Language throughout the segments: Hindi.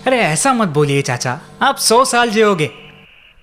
अरे ऐसा मत बोलिए चाचा, आप 100 साल जियोगे।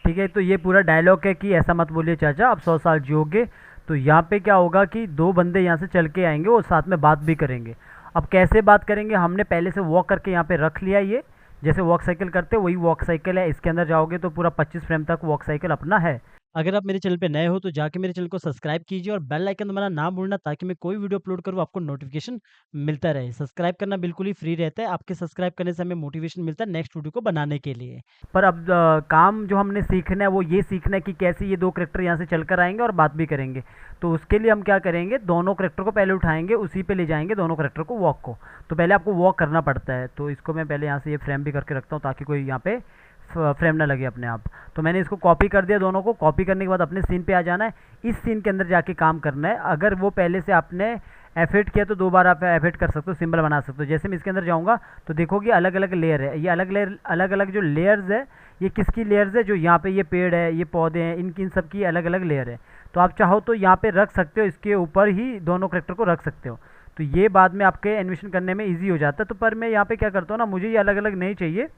ठीक है, तो ये पूरा डायलॉग है कि ऐसा मत बोलिए चाचा, आप 100 साल जियोगे। तो यहाँ पे क्या होगा कि दो बंदे यहाँ से चल के आएंगे और साथ में बात भी करेंगे। अब कैसे बात करेंगे, हमने पहले से वॉक करके यहाँ पे रख लिया। ये जैसे वॉक साइकिल करते वही वॉक साइकिल है। इसके अंदर जाओगे तो पूरा 25 फ्रेम तक वॉक साइकिल अपना है। अगर आप मेरे चैनल पे नए हो तो जाके मेरे चैनल को सब्सक्राइब कीजिए और बेल आइकन दबाना ना भूलना, ताकि मैं कोई वीडियो अपलोड करूँ आपको नोटिफिकेशन मिलता रहे। सब्सक्राइब करना बिल्कुल ही फ्री रहता है, आपके सब्सक्राइब करने से हमें मोटिवेशन मिलता है नेक्स्ट वीडियो को बनाने के लिए। पर अब काम जो हमने सीखना है वो ये सीखना है कि कैसे ये दो करेक्टर यहाँ से चलकर आएंगे और बात भी करेंगे। तो उसके लिए हम क्या करेंगे, दोनों करेक्टर को पहले उठाएंगे, उसी पे ले जाएंगे दोनों करेक्टर को वॉक को। तो पहले आपको वॉक करना पड़ता है। तो इसको मैं पहले यहाँ से ये फ्रेम भी करके रखता हूँ ताकि कोई यहाँ पे फ्रेम ना लगे अपने आप। तो मैंने इसको कॉपी कर दिया, दोनों को कॉपी करने के बाद अपने सीन पे आ जाना है। इस सीन के अंदर जाके काम करना है। अगर वो पहले से आपने एफेक्ट किया तो 2 बार आप एफेक्ट कर सकते हो, सिंबल बना सकते हो। जैसे मैं इसके अंदर जाऊँगा तो देखोगे अलग अलग लेयर है। ये अलग अलग जो लेयर्स है, ये किसकी लेयर्स है, जो यहाँ पे ये पेड़ है, ये पौधे हैं, इनकी इन सब की अलग अलग लेयर है। तो आप चाहो तो यहाँ पे रख सकते हो, इसके ऊपर ही दोनों करेक्टर को रख सकते हो। तो ये बाद में आपके एनिमेशन करने में ईजी हो जाता है। तो पर मैं यहाँ पे क्या करता हूँ ना, मुझे ये अलग अलग नहीं चाहिए,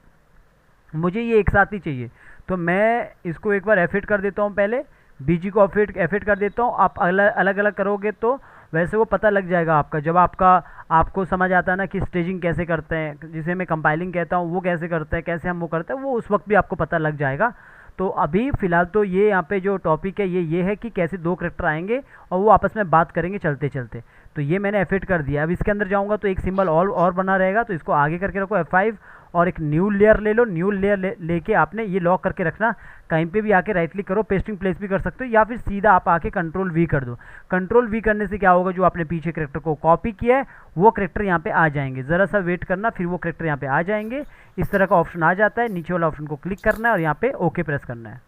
मुझे ये एक साथ ही चाहिए। तो मैं इसको एक बार एफिट कर देता हूँ, पहले बीजी को एफिट कर देता हूँ। आप अलग अलग करोगे तो वैसे वो पता लग जाएगा आपका, जब आपको समझ आता है ना कि स्टेजिंग कैसे करते हैं, जिसे मैं कंपाइलिंग कहता हूँ, वो कैसे करते हैं, कैसे हम वो करते हैं, वो उस वक्त भी आपको पता लग जाएगा। तो अभी फ़िलहाल तो ये यहाँ पे जो टॉपिक है ये है कि कैसे दो करेक्टर आएंगे और वो आपस में बात करेंगे चलते चलते। तो ये मैंने एफिट कर दिया। अब इसके अंदर जाऊँगा तो एक सिंबल और बना रहेगा, तो इसको आगे करके रखो F5 और एक न्यू लेयर ले लो। न्यू लेयर लेके आपने ये लॉक करके रखना। कहीं पे भी आके राइट क्लिक करो, पेस्टिंग प्लेस भी कर सकते हो, या फिर सीधा आप आके कंट्रोल V कर दो। कंट्रोल V करने से क्या होगा, जो आपने पीछे करेक्टर को कॉपी किया है वो करेक्टर यहाँ पे आ जाएंगे। ज़रा सा वेट करना, फिर वो करेक्टर यहाँ पे आ जाएंगे। इस तरह का ऑप्शन आ जाता है, नीचे वाला ऑप्शन को क्लिक करना है और यहाँ पे ओके प्रेस करना है।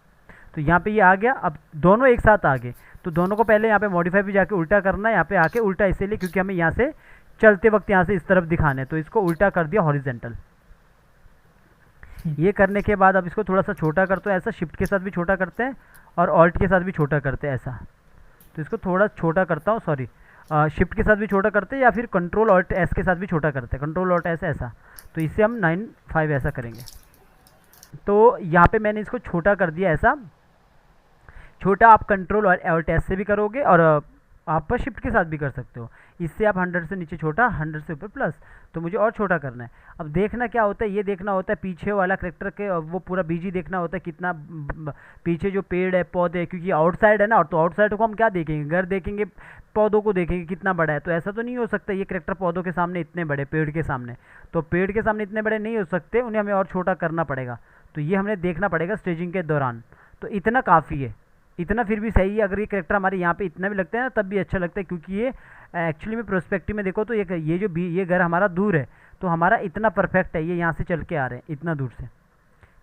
तो यहाँ पे ये आ गया। अब दोनों एक साथ आ गए, तो दोनों को पहले यहाँ पे मॉडिफाई भी जाके उल्टा करना है। यहाँ पे आके उल्टा इसीलिए क्योंकि हमें यहाँ से चलते वक्त यहाँ से इस तरफ दिखाना है, तो इसको उल्टा कर दिया हॉरिजेंटल। ये करने के बाद अब इसको थोड़ा सा छोटा करते हैं, ऐसा शिफ्ट के साथ भी छोटा करते हैं और ऑल्ट के साथ भी छोटा करते हैं ऐसा। तो इसको थोड़ा छोटा करता हूँ, सॉरी, शिफ्ट के साथ भी छोटा करते हैं या फिर कंट्रोल ऑल्ट एस के साथ भी छोटा करते हैं, कंट्रोल ऑल्ट एस ऐसा। तो इससे हम 9 5 ऐसा करेंगे। तो यहाँ पे मैंने इसको छोटा कर दिया ऐसा। छोटा आप कंट्रोल और ऑल्ट एस से भी करोगे और आप शिफ्ट के साथ भी कर सकते हो। इससे आप 100 से नीचे छोटा, 100 से ऊपर प्लस। तो मुझे और छोटा करना है। अब देखना क्या होता है, ये देखना होता है पीछे वाला करेक्टर के, वो पूरा बीजी देखना होता है कितना पीछे जो पेड़ है, पौधे, क्योंकि आउटसाइड है ना। और तो आउटसाइड को हम क्या देखेंगे, घर देखेंगे, पौधों को देखेंगे कितना बड़ा है। तो ऐसा तो नहीं हो सकता ये करेक्टर पौधों के सामने इतने बड़े, पेड़ के सामने। तो पेड़ के सामने इतने बड़े नहीं हो सकते, उन्हें हमें और छोटा करना पड़ेगा। तो ये हमें देखना पड़ेगा स्टेजिंग के दौरान। तो इतना काफ़ी है, इतना फिर भी सही है। अगर ये करेक्टर हमारे यहाँ पे इतना भी लगता है ना तब भी अच्छा लगता है, क्योंकि ये एक्चुअली में प्रोस्पेक्टिव में देखो तो ये घर हमारा दूर है, तो हमारा इतना परफेक्ट है, ये यहाँ से चल के आ रहे हैं इतना दूर से।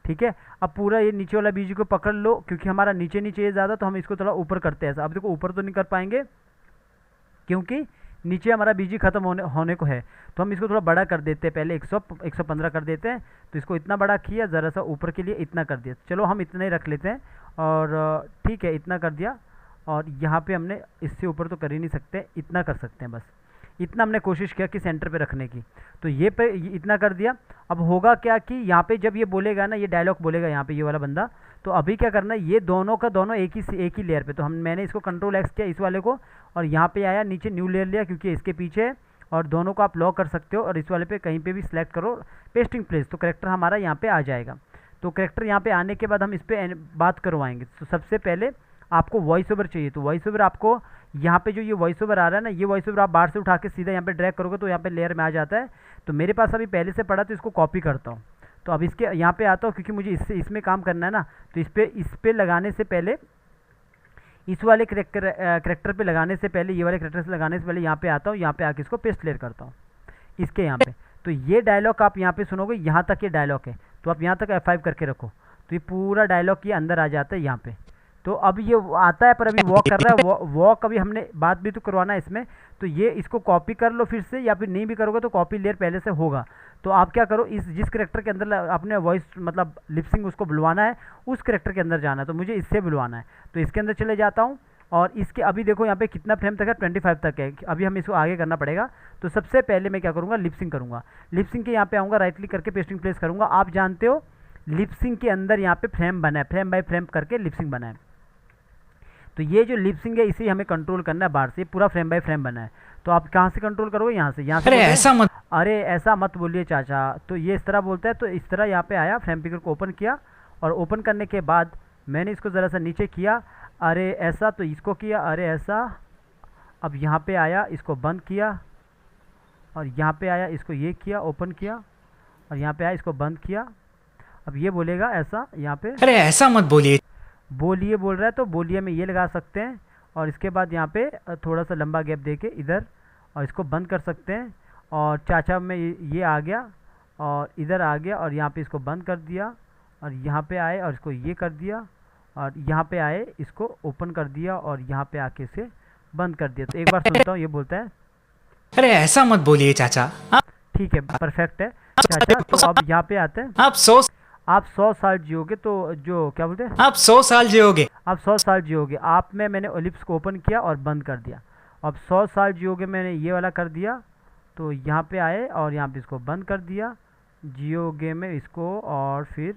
ठीक है, अब पूरा ये नीचे वाला बीजी को पकड़ लो, क्योंकि हमारा नीचे नीचे ये ज़्यादा, तो हम इसको थोड़ा ऊपर करते हैं ऐसा। अब देखो ऊपर तो नहीं कर पाएंगे क्योंकि नीचे हमारा बीजी खत्म होने को है। तो हम इसको थोड़ा बड़ा कर देते हैं, पहले 115 कर देते हैं। तो इसको इतना बड़ा किया, ज़रा सा ऊपर के लिए इतना कर दिया। चलो हम इतना ही रख लेते हैं और ठीक है, इतना कर दिया। और यहाँ पे हमने इससे ऊपर तो कर ही नहीं सकते, इतना कर सकते हैं बस। इतना हमने कोशिश किया कि सेंटर पे रखने की। तो ये इतना कर दिया। अब होगा क्या कि यहाँ पे जब ये बोलेगा ना, ये डायलॉग बोलेगा यहाँ पे ये वाला बंदा, तो अभी क्या करना है, ये दोनों का दोनों एक ही लेयर पे। तो मैंने इसको कंट्रोल एक्स किया इस वाले को, और यहाँ पे आया नीचे न्यू लेयर लिया क्योंकि इसके पीछे है। और दोनों को आप लॉक कर सकते हो और इस वाले पे कहीं पे भी सिलेक्ट करो पेस्टिंग प्लेस, तो करेक्टर हमारा यहाँ पे आ जाएगा। तो करेक्टर यहाँ पे आने के बाद हम इस पर बात करवाएंगे। तो सबसे पहले आपको वॉइस ओवर चाहिए। तो वॉइस ओवर आपको यहाँ पे जो ये वॉइस ओवर आ रहा है ना, ये वॉइस ओवर आप बाहर से उठा के सीधा यहाँ पे ड्रैग करोगे तो यहाँ पे लेयर में आ जाता है। तो मेरे पास अभी पहले से पड़ा, तो इसको कॉपी करता हूँ। तो अब इसके यहाँ पे आता हूँ क्योंकि मुझे इसमें काम करना है ना। तो इस पे लगाने से पहले, इस वाले करेक्टर पे लगाने से पहले, ये वाले करेक्टर से लगाने से पहले यहाँ पे आता हूँ। यहाँ पे आके इसको पेस्ट क्लियर करता हूँ इसके यहाँ पे। तो ये डायलॉग आप यहाँ पे सुनोगे, यहाँ तक ये डायलॉग है। तो आप यहाँ तक F5 करके रखो, तो ये पूरा डायलॉग ये अंदर आ जाता है यहाँ पे। तो अब ये आता है, पर अभी वॉक कर रहा है। वॉक अभी हमने बात भी तो करवाना है इसमें। तो ये इसको कॉपी कर लो फिर से, या फिर नहीं भी करोगे तो कॉपी लेयर पहले से होगा। तो आप क्या करो, जिस करेक्टर के अंदर अपने वॉइस मतलब लिपसिंग उसको बुलवाना है, उस करेक्टर के अंदर जाना है। तो मुझे इससे बुलवाना है, तो इसके अंदर चले जाता हूँ और इसके अभी देखो यहाँ पे कितना फ्रेम तक है, 25 तक है। अभी हमें इसको आगे करना पड़ेगा। तो सबसे पहले मैं क्या करूँगा, लिपसिंग करूँगा। लिपसिंग के यहाँ पे आऊँगा, राइट क्लिक करके पेस्टिंग प्लेस करूँगा। आप जानते हो लिपसिंग के अंदर यहाँ पे फ्रेम बना है, फ्रेम बाय फ्रेम करके लिपसिंग बना है। तो ये जो लिपसिंग है इसे हमें कंट्रोल करना है बाहर से, पूरा फ्रेम बाय फ्रेम बना है। तो आप कहाँ से कंट्रोल करोगे, यहाँ से। यहाँ से अरे बोलते हैं, ऐसा मत अरे ऐसा मत बोलिए चाचा। तो ये इस तरह बोलता है। तो इस तरह यहाँ पे आया, फ्रेम पिकर को ओपन किया और ओपन करने के बाद मैंने इसको ज़रा सा नीचे किया, अरे ऐसा, तो इसको किया, अरे ऐसा। अब यहाँ पे आया, इसको बंद किया और यहाँ पे आया, इसको ये किया, ओपन किया और यहाँ पे आया, इसको बंद किया। अब ये बोलेगा ऐसा, यहाँ पे अरे ऐसा मत बोलिए। बोलिए बोल रहा है, तो बोलिए में ये लगा सकते हैं। और इसके बाद यहाँ पे थोड़ा सा लंबा गैप देके इधर, और इसको बंद कर सकते हैं। और चाचा में ये आ गया और इधर आ गया और यहाँ पे इसको बंद कर दिया और यहाँ पे आए और इसको ये कर दिया और यहाँ पे आए, इसको ओपन कर दिया और यहाँ पे आके इसे बंद कर दिया। तो एक बार सुनता हूँ, ये बोलता है अरे ऐसा मत बोलिए चाचा, ठीक है, परफेक्ट है चाचा। तो अब यहाँ पे आते हैं, आप 100 आप 100 साल जियोगे। तो जो क्या बोलते हैं, आप 100 साल जियोगे। आप 100 साल जियोगे। आप में मैंने ओलिप्स को ओपन किया और बंद कर दिया। अब 100 साल जियोगे मैंने ये वाला कर दिया। तो यहाँ पे आए और यहाँ पे इसको बंद कर दिया, जियोगे में इसको, और फिर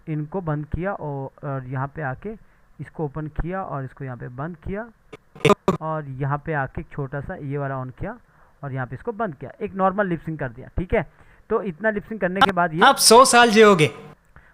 इनको बंद किया और यहाँ पे आके इसको ओपन किया और इसको यहाँ पे बंद किया और यहाँ पे आके एक छोटा सा ये वाला ऑन किया और यहाँ पे इसको बंद किया। एक नॉर्मल लिपसिंग कर दिया, ठीक है। तो इतना लिपसिंग करने के बाद ये आप 100 साल जियोगे।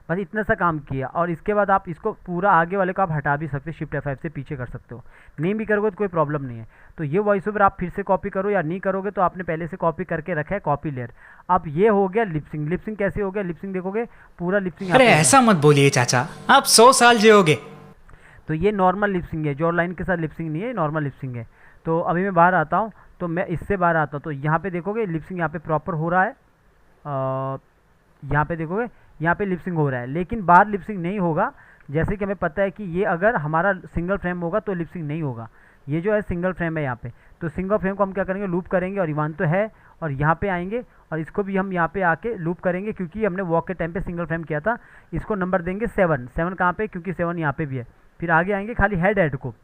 बस इतना सा काम किया। और इसके बाद आप इसको पूरा आगे वाले को आप हटा भी सकते हो, शिफ्ट F5 से पीछे कर सकते हो। नहीं भी करोगे तो कोई प्रॉब्लम नहीं है। तो ये वॉइस ओवर आप फिर से कॉपी करो, या नहीं करोगे तो आपने पहले से कॉपी करके रखा है, कॉपी लेयर। अब ये हो गया लिपसिंग। लिपसिंग कैसे हो गया, लिपसिंग देखोगे पूरा लिपसिंग। अरे ऐसा मत बोलिए चाचा, आप 100 साल जियोगे। तो ये नॉर्मल लिपसिंग है, जो लाइन के साथ लिपसिंग नहीं है, नॉर्मल लिपसिंग है। तो अभी मैं बाहर आता हूँ, तो मैं इससे बाहर आता हूँ। तो यहाँ पे देखोगे लिपसिंग यहाँ पे प्रॉपर हो रहा है। यहाँ पे देखोगे यहाँ पे लिपसिंग हो रहा है, लेकिन बाहर लिपसिंग नहीं होगा। जैसे कि हमें पता है कि ये अगर हमारा सिंगल फ्रेम होगा तो लिपसिंग नहीं होगा। ये जो है सिंगल फ्रेम है यहाँ पे। तो सिंगल फ्रेम को हम क्या करेंगे, लूप करेंगे। और इवान तो है, और यहाँ पे आएंगे और इसको भी हम यहाँ पे आके लूप करेंगे, क्योंकि हमने वॉक के टाइम पे सिंगल फ्रेम किया था। इसको नंबर देंगे 7। 7 कहाँ पे, क्योंकि 7 यहाँ पे भी है। फिर आगे आएंगे, खाली हेड को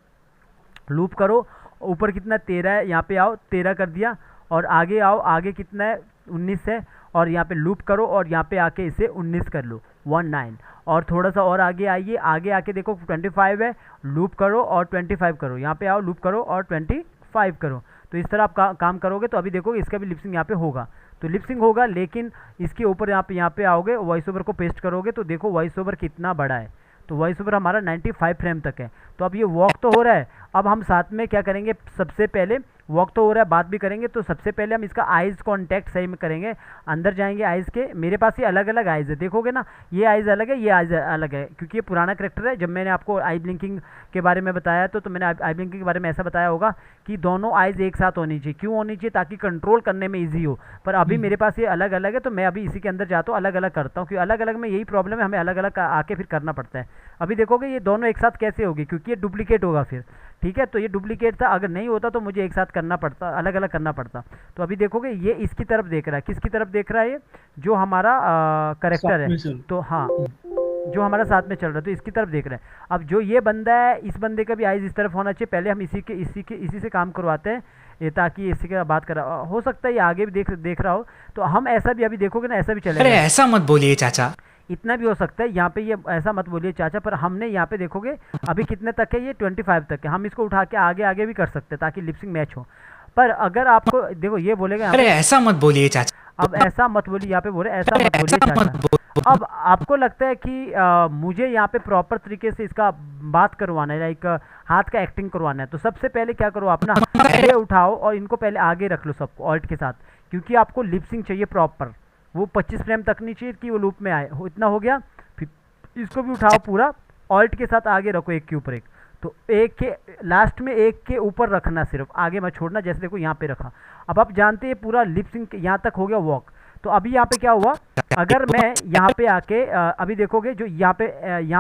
लूप करो। ऊपर कितना 13 है, यहाँ पे आओ 13 कर दिया। और आगे आओ, आगे कितना है 19 है, और यहाँ पे लूप करो और यहाँ पे आके इसे 19 कर लो, 19। और थोड़ा सा और आगे आइए, आगे आके देखो 25 है, लूप करो और 25 करो। यहाँ पे आओ, लूप करो और 25 करो। तो इस तरह आप काम करोगे तो अभी देखोगे इसका भी लिपसिंग यहाँ पे होगा। तो लिपसिंग होगा, लेकिन इसके ऊपर यहाँ पे आओगे, वॉइस ओवर को पेस्ट करोगे तो देखो वॉइस ओवर कितना बड़ा है। तो वॉइस ओवर हमारा 95 फ्रेम तक है। तो अब ये वॉक तो हो रहा है। अब हम साथ में क्या करेंगे, सबसे पहले वॉक तो हो रहा है, बात भी करेंगे। तो सबसे पहले हम इसका आइज़ कॉन्टैक्ट सही में करेंगे। अंदर जाएंगे आइज़ के। मेरे पास ये अलग अलग आइज़ है, देखोगे ना, ये आइज़ अलग है, ये आइज़ अलग है, क्योंकि ये पुराना करेक्टर है। जब मैंने आपको आई ब्लिंकिंग के बारे में बताया तो मैंने आई ब्लिंकिंग के बारे में ऐसा बताया होगा कि दोनों आइज़ एक साथ होनी चाहिए। क्यों होनी चाहिए, ताकि कंट्रोल करने में ईजी हो। पर अभी मेरे पास ये अलग अलग है, तो मैं अभी इसी के अंदर जाता हूँ, अलग अलग करता हूँ। क्योंकि अलग अलग में यही प्रॉब्लम है, हमें अलग अलग आके फिर करना पड़ता है। अभी देखोगे ये दोनों एक साथ कैसे होगी, क्योंकि ये डुप्लीकेट होगा फिर, ठीक है। तो ये डुप्लीकेट था, अगर नहीं होता तो मुझे एक साथ करना पड़ता, अलग अलग करना पड़ता। तो अभी देखोगे ये इसकी तरफ देख रहा है, किसकी तरफ देख रहा है, ये जो हमारा करेक्टर है। तो हाँ, जो हमारा साथ में चल रहा है, तो इसकी तरफ देख रहा है। अब जो ये बंदा है, इस बंदे का भी आइज इस तरफ होना चाहिए। पहले हम इसी से काम करवाते हैं, ये ताकि इसी के बात करा। हो सकता है ये आगे भी देख रहा हो, तो हम ऐसा भी अभी देखोगे ना, ऐसा भी चलेगा। अरे ऐसा मत बोलिए चाचा, इतना भी हो सकता है। यहाँ पे ये ऐसा मत बोलिए चाचा, पर हमने यहाँ पे देखोगे अभी कितने तक है, ये 25 तक है। हम इसको उठा के आगे आगे भी कर सकते हैं, ताकि लिपसिंग मैच हो। पर अगर आपको देखो ये बोलेगा, अरे ऐसा मत बोलिए चाचा, अब ऐसा मत बोलिए, यहाँ पे बोले ऐसा मत बोलिए चाचा। अब आपको लगता है कि मुझे यहाँ पे प्रॉपर तरीके से इसका बात करवाना है, लाइक हाथ का एक्टिंग करवाना है। तो सबसे पहले क्या करो, अपना पहले उठाओ और इनको पहले आगे रख लो सबको ऑल्ट के साथ, क्योंकि आपको लिपसिंग चाहिए प्रॉपर। वो 25 फ्रेम तक नहीं चाहिए कि वो लूप में आए हो। इतना हो गया, फिर इसको भी उठाओ पूरा, ऑल्ट के साथ आगे रखो, एक के ऊपर एक। तो एक के लास्ट में एक के ऊपर रखना, सिर्फ आगे मत छोड़ना। जैसे देखो यहाँ पे रखा। अब आप जानते हैं पूरा लिपसिंग यहाँ तक हो गया वॉक। तो अभी यहाँ पे क्या हुआ, अगर मैं यहाँ पे आके अभी देखोगे जो यहाँ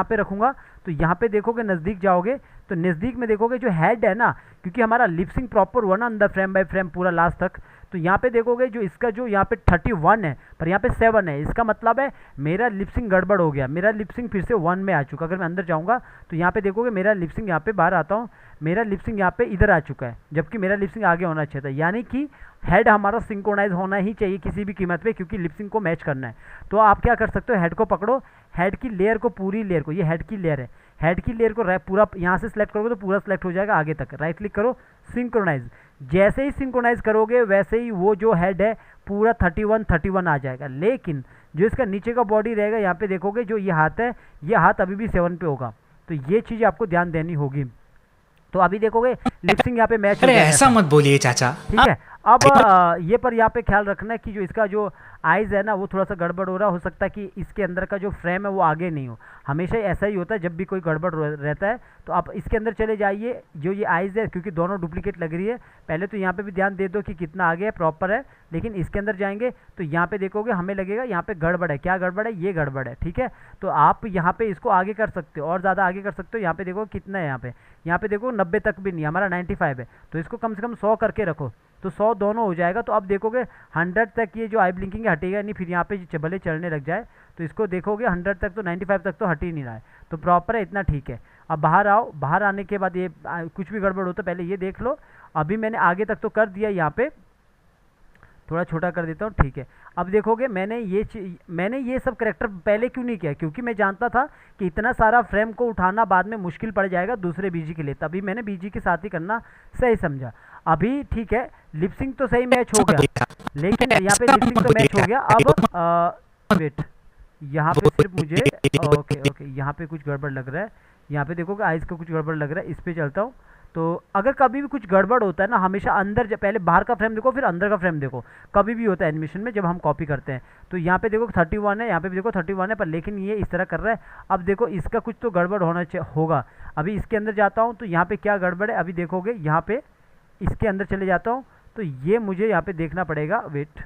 पे रखूँगा, तो यहाँ पे देखोगे नज़दीक जाओगे तो नज़दीक में देखोगे जो हेड है ना, क्योंकि हमारा लिपसिंग प्रॉपर हुआ ना अंदर फ्रेम बाय फ्रेम पूरा लास्ट तक, तो यहाँ पे देखोगे जो इसका जो यहाँ पे 31 है पर यहाँ पे 7 है, इसका मतलब है मेरा लिपसिंग गड़बड़ हो गया, मेरा लिपसिंग फिर से 1 में आ चुका। अगर मैं अंदर जाऊँगा तो यहाँ पे देखोगे मेरा लिपसिंग यहाँ पे बाहर आता हूँ, मेरा लिपसिंग यहाँ पे इधर आ चुका है, जबकि मेरा लिपसिंग आगे होना चाहिए था। यानी कि हेड हमारा सिंक्रोनाइज होना ही चाहिए किसी भी कीमत पे, क्योंकि लिपसिंग को मैच करना है। तो आप क्या कर सकते हो, हेड को पकड़ो, हेड की लेयर को, पूरी लेयर को, ये हेड की लेयर है, हेड की लेयर को पूरा यहाँ से सिलेक्ट करोगे तो पूरा सिलेक्ट हो जाएगा आगे तक। राइट क्लिक करो, सिंक्रोनाइज। जैसे ही सिंक्रोनाइज करोगे वैसे ही वो जो हेड है पूरा 31 आ जाएगा। लेकिन जो इसका नीचे का बॉडी रहेगा, यहाँ पे देखोगे जो ये हाथ है, ये हाथ अभी भी 7 पे होगा। तो ये चीज़ आपको ध्यान देनी होगी। तो अभी देखोगे लिपसिंग यहाँ पे मैच हो अरे जाएगा। ऐसा मत बोलिए चाचा। ठीक है। अब ये पर यहाँ पे ख्याल रखना है कि जो इसका जो आइज़ है ना वो थोड़ा सा गड़बड़ हो रहा, हो सकता है कि इसके अंदर का जो फ्रेम है वो आगे नहीं हो। हमेशा ऐसा ही होता है जब भी कोई गड़बड़ रहता है। तो आप इसके अंदर चले जाइए, जो ये आइज़ है क्योंकि दोनों डुप्लीकेट लग रही है, पहले तो यहाँ पे भी ध्यान दे दो कि कितना आगे है, प्रॉपर है। लेकिन इसके अंदर जाएंगे तो यहाँ पे देखोगे हमें लगेगा यहाँ पे गड़बड़ है। क्या गड़बड़ है? ये गड़बड़ है। ठीक है, तो आप यहाँ पे इसको आगे कर सकते हो और ज़्यादा आगे कर सकते हो। यहाँ पे देखो कितना है, यहाँ पे देखो 90 तक भी नहीं, हमारा 95 है। तो इसको कम से कम 100 करके रखो, तो 100 दोनों हो जाएगा। तो अब देखोगे 100 तक ये जो आई ब्लिंकिंग हटेगा नहीं, फिर यहाँ पे भले चलने लग जाए तो इसको देखोगे 100 तक, तो 95 तक तो हट ही नहीं रहा है, तो प्रॉपर है, इतना ठीक है। अब बाहर आओ, बाहर आने के बाद ये कुछ भी गड़बड़ हो तो पहले ये देख लो। अभी मैंने आगे तक तो कर दिया, यहाँ पे थोड़ा छोटा कर देता हूँ। ठीक है, अब देखोगे मैंने ये सब करेक्टर पहले क्यों नहीं किया, क्योंकि मैं जानता था कि इतना सारा फ्रेम को उठाना बाद में मुश्किल पड़ जाएगा दूसरे बीजी के लिए, तभी मैंने बीजी के साथ ही करना सही समझा। अभी ठीक है, लिपसिंग तो सही मैच हो गया, लेकिन यहाँ पे लिपसिंग तो मैच हो गया। अब वेट, यहाँ पे सिर्फ मुझे ओके यहाँ पे कुछ गड़बड़ लग रहा है। यहाँ पे देखोगे आइज़ का कुछ गड़बड़ लग रहा है, इस पे चलता हूँ। तो अगर कभी भी कुछ गड़बड़ होता है ना, हमेशा अंदर पहले बाहर का फ्रेम देखो फिर अंदर का फ्रेम देखो, कभी भी होता है एनिमेशन में जब हम कॉपी करते हैं। तो यहाँ पे देखो 31 है, यहाँ पे भी देखो 31 है, पर लेकिन ये इस तरह कर रहा है। अब देखो इसका कुछ तो गड़बड़ होगा। अभी इसके अंदर जाता हूँ तो यहाँ पे क्या गड़बड़ है, अभी देखोगे यहाँ पे इसके अंदर चले जाता हूँ तो ये मुझे यहाँ पे देखना पड़ेगा। वेट,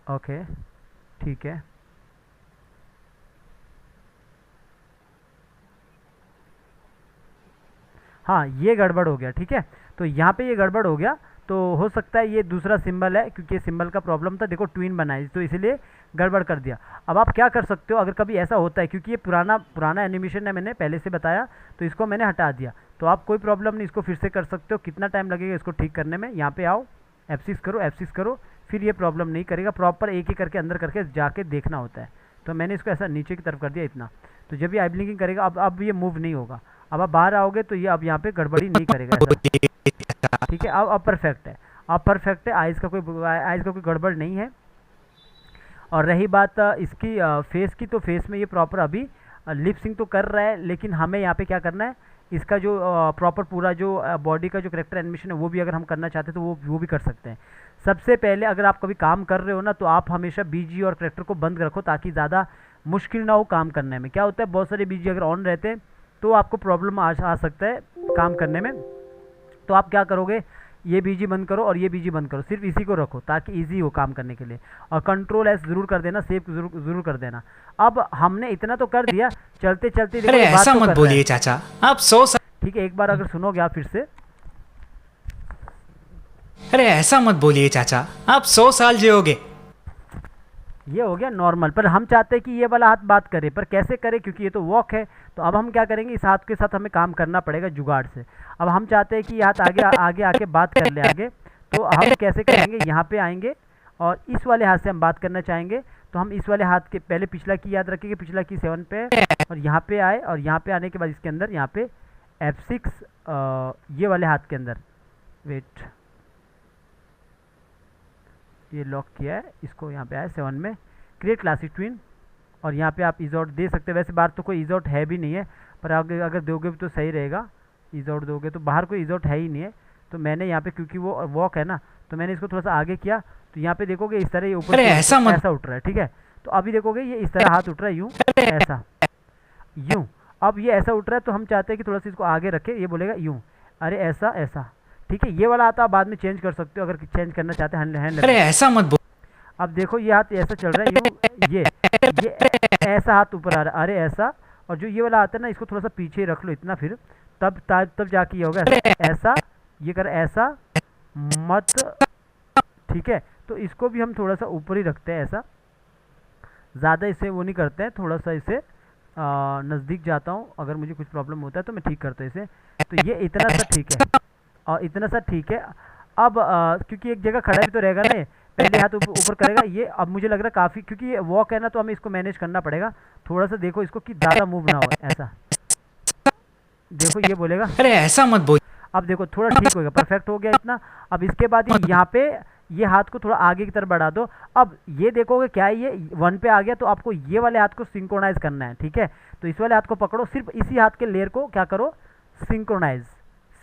ओके ठीक है, हाँ ये गड़बड़ हो गया। ठीक है, तो यहाँ पे ये गड़बड़ हो गया, तो हो सकता है ये दूसरा सिंबल है, क्योंकि सिंबल का प्रॉब्लम था। देखो ट्विन बनाई तो इसलिए गड़बड़ कर दिया। अब आप क्या कर सकते हो, अगर कभी ऐसा होता है, क्योंकि ये पुराना एनिमेशन है, मैंने पहले से बताया, तो इसको मैंने हटा दिया। तो आप कोई प्रॉब्लम नहीं, इसको फिर से कर सकते हो। कितना टाइम लगेगा इसको ठीक करने में, यहाँ पे आओ, F6 करो, F6 करो, फिर ये प्रॉब्लम नहीं करेगा। प्रॉपर एक ही करके अंदर करके जाके देखना होता है। तो मैंने इसको ऐसा नीचे की तरफ कर दिया इतना, तो जब ये आई ब्लिंकिंग करेगा अब ये मूव नहीं होगा। अब आप बाहर आओगे तो ये अब यहाँ पे गड़बड़ी नहीं करेगा ऐसा। ठीक है, अब परफेक्ट है, अब परफेक्ट है, आइज़ का कोई गड़बड़ नहीं है। और रही बात इसकी फेस की, तो फेस में ये प्रॉपर अभी लिप सिंक तो कर रहा है, लेकिन हमें यहाँ पे क्या करना है, इसका जो प्रॉपर पूरा जो बॉडी का जो करेक्टर एनिमेशन है वो भी अगर हम करना चाहते हैं तो वो भी कर सकते हैं। सबसे पहले अगर आप कभी काम कर रहे हो ना, तो आप हमेशा बीजी और करेक्टर को बंद रखो, ताकि ज़्यादा मुश्किल ना हो काम करने में। क्या होता है, बहुत सारे बीजी अगर ऑन रहते हैं तो आपको प्रॉब्लम आ सकता है काम करने में। तो आप क्या करोगे, ये बीजी बंद करो और ये बीजी बंद करो, सिर्फ इसी को रखो ताकि इजी हो काम करने के लिए। और कंट्रोल एस जरूर कर देना, सेव जरूर कर देना। अब हमने इतना तो कर दिया, चलते चलते अरे ऐसा मत बोलिए चाचा, आप 100 साल। ठीक है, एक बार अगर सुनोगे आप फिर से। अरे ऐसा मत बोलिए चाचा, आप 100 साल जियोगे। ये हो गया नॉर्मल, पर हम चाहते हैं कि ये वाला हाथ बात करे, पर कैसे करे, क्योंकि ये तो वॉक है। तो अब हम क्या करेंगे, इस हाथ के साथ हमें काम करना पड़ेगा जुगाड़ से। अब हम चाहते हैं कि ये हाथ आगे आके बात कर ले आगे, तो हम कैसे करेंगे, यहाँ पे आएंगे और इस वाले हाथ से हम बात करना चाहेंगे। तो हम इस वाले हाथ के पहले पिछला की याद रखेंगे, पिछला की 7 पे, और यहाँ पे आए, और यहाँ पे आने के बाद इसके अंदर यहाँ पे F6 ये वाले हाथ के अंदर, वेट, ये लॉक किया है, इसको यहाँ पे आया 7 में, क्रिएट क्लासिक ट्विन, और यहाँ पे आप इज आउट दे सकते हैं। वैसे बाहर तो कोई इज आउट है भी नहीं है, पर अगर दोगे तो सही रहेगा। इज आउट दोगे तो बाहर कोई इज आउट है ही नहीं है। तो मैंने यहाँ पे, क्योंकि वो वॉक है ना, तो मैंने इसको थोड़ा सा आगे किया, तो यहाँ पे देखोगे इस तरह ये ऊपर ऐसा उठ रहा है। ठीक है, तो अभी देखोगे ये इस तरह हाथ उठ रहा है, यूँ ऐसा, यूँ। अब ये ऐसा उठ रहा है, तो हम चाहते हैं कि थोड़ा सा इसको आगे रखे, ये बोलेगा यूँ, अरे ऐसा ऐसा। ठीक है, ये वाला आता आप बाद में चेंज कर सकते हो, अगर चेंज करना चाहते हैं हैंड। अरे ऐसा मत बोल। अब देखो ये हाथ ऐसा चल रहा है, यूँ, ये ऐसा हाथ ऊपर आ रहा है, अरे ऐसा। और जो ये वाला आता है ना, इसको थोड़ा सा पीछे रख लो इतना, फिर तब जाके ये होगा ऐसा, ये कर ऐसा मत, ठीक है। तो इसको भी हम थोड़ा सा ऊपर ही रखते हैं ऐसा, ज़्यादा इसे वो नहीं करते हैं, थोड़ा सा इसे नज़दीक जाता हूँ, अगर मुझे कुछ प्रॉब्लम होता है तो मैं ठीक करता हूँ इसे। तो ये इतना सा ठीक है और इतना सा ठीक है। अब क्योंकि एक जगह खड़ा भी तो रहेगा ना, पहले हाथ ऊपर करेगा ये। अब मुझे लग रहा है काफ़ी, क्योंकि ये वॉक है ना तो हमें इसको मैनेज करना पड़ेगा थोड़ा सा। देखो इसको कि ज़्यादा मूव ना हो ऐसा, देखो ये बोलेगा अरे ऐसा मत बोल। अब देखो थोड़ा ठीक हो गया, परफेक्ट हो गया इतना। अब इसके बाद ये यहाँ पे ये हाथ को थोड़ा आगे की तरफ बढ़ा दो। अब ये देखोगे क्या है, ये 1 पे आ गया, तो आपको ये वाले हाथ को सिंक्रोनाइज करना है, ठीक है। तो इस वाले हाथ को पकड़ो, सिर्फ इसी हाथ के लेयर को क्या करो, सिंक्रोनाइज।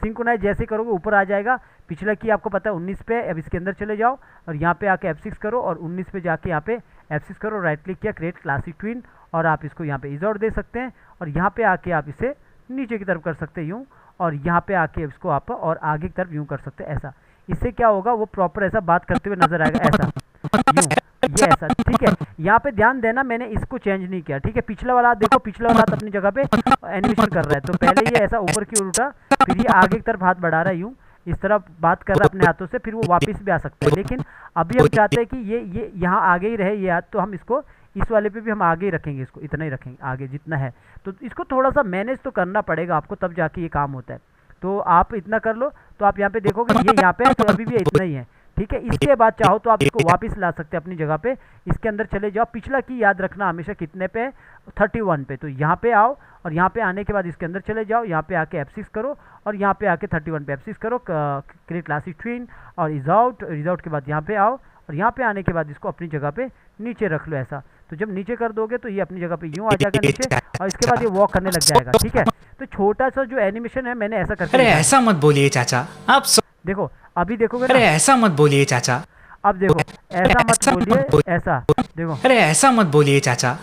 सिंक्रोनाइज जैसे करोगे ऊपर आ जाएगा। पिछला की आपको पता है 19 पे, अब इसके अंदर चले जाओ और यहाँ पे आके F6 करो और 19 पे जाके यहाँ पे F6 करो, राइट क्लिक किया, क्रिएट क्लासिक ट्विन, और आप इसको यहाँ पे इज आउट दे सकते हैं। और यहाँ पे आके आप इसे नीचे की तरफ कर सकते हैं यूँ, और यहाँ पे आके इसको आप और आगे की तरफ यूँ कर सकते हैं ऐसा। इससे क्या होगा, वो प्रॉपर ऐसा बात करते हुए नजर आएगा ऐसा, यूँ, ये ऐसा, ठीक है। यहाँ पे ध्यान देना, मैंने इसको चेंज नहीं किया, ठीक है। पिछला वाला हाथ देखो, पिछला वाला हाथ अपनी जगह पे एनिमेशन कर रहा है, तो पहले ये ऐसा ऊपर की ओर उठा, फिर ये आगे की तरफ हाथ बढ़ा रहा है यूँ, इस तरह बात कर रहा है अपने हाथों से, फिर वो वापस भी आ सकता है। लेकिन अभी हम चाहते हैं कि ये यहाँ आगे ही रहे ये हाथ, तो हम इसको इस वाले पे भी हम आगे ही रखेंगे, इसको इतना ही रखेंगे आगे जितना है। तो इसको थोड़ा सा मैनेज तो करना पड़ेगा आपको, तब जाके ये काम होता है। तो आप इतना कर लो, तो आप यहाँ पे देखोगे ये यहाँ पे है, तो अभी भी इतना ही है, ठीक है। इसके बाद चाहो तो आप इसको वापस ला सकते हैं अपनी जगह पे, इसके अंदर चले जाओ। पिछला की याद रखना हमेशा कितने पे, 31 पे। तो यहाँ पे आओ और यहाँ पे आने के बाद इसके अंदर चले जाओ, यहाँ पे आके F6 करो और यहाँ पे आके 31 पे F6 करो, क्रिएट क्लासिक ट्विन और इज आउट। इज आउट के बाद यहाँ पे आओ और यहाँ पे आने के बाद इसको अपनी जगह पे नीचे रख लो ऐसा। तो जब नीचे कर दोगे तो ये अपनी जगह पे यूँ आ जाएगा नीचे, और इसके बाद ये वॉक करने लग जाएगा, ठीक है। तो छोटा सा जो एनिमेशन है मैंने ऐसा करके अरे ऐसा मत बोलिए चाचा, आप देखो अभी देखोगे अरे ना, ऐसा मत बोलिए चाचा, अब देखो ऐसा मत बोलिए, ऐसा देखो। अरे ऐसा मत बोलिए चाचा,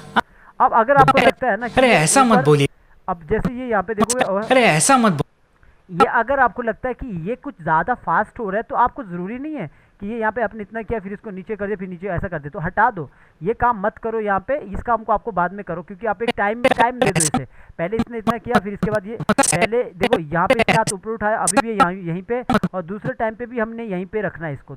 अब अगर आपको लगता है ना कि अरे ऐसा मत बोलिए, अब जैसे ये यहाँ पे देखोगे, और अरे ऐसा मत ये अगर आपको लगता है कि ये कुछ ज़्यादा फास्ट हो रहा है, तो आपको ज़रूरी नहीं है कि ये यहाँ पे आपने इतना किया फिर इसको नीचे कर दिया फिर नीचे ऐसा कर दे, तो हटा दो। ये काम मत करो यहाँ पे, इस काम को आपको बाद में करो, क्योंकि आप एक टाइम दे दो इसे। पहले इसने इतना किया, फिर इसके बाद ये पहले देखो यहाँ पे इसके हाथ ऊपर उठाया, अभी भी यहीं पे, और दूसरे टाइम पे भी हमने यहीं पे रखना है इसको,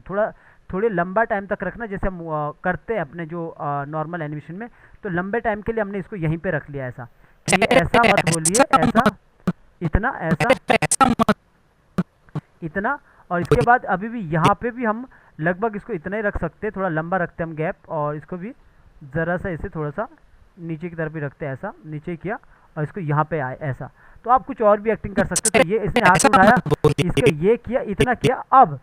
थोड़े लंबा टाइम तक रखना, जैसे हम करते हैं अपने जो नॉर्मल एनिमेशन में। तो लंबे टाइम के लिए हमने इसको यहीं पे रख लिया ऐसा, कि ये ऐसा मत बोलिए, ऐसा, इतना, ऐसा, इतना। और इसके बाद अभी भी यहाँ पे भी हम लगभग इसको इतना ही रख सकते हैं, थोड़ा लंबा रखते हैं हम गैप, और इसको भी ज़रा सा इसे थोड़ा सा नीचे की तरफ भी रखते हैं ऐसा, नीचे किया और इसको यहाँ पे आए ऐसा। तो आप कुछ और भी एक्टिंग कर सकते हैं। तो ये इसने हाथ उठाया, इसके ये किया, इतना किया। अब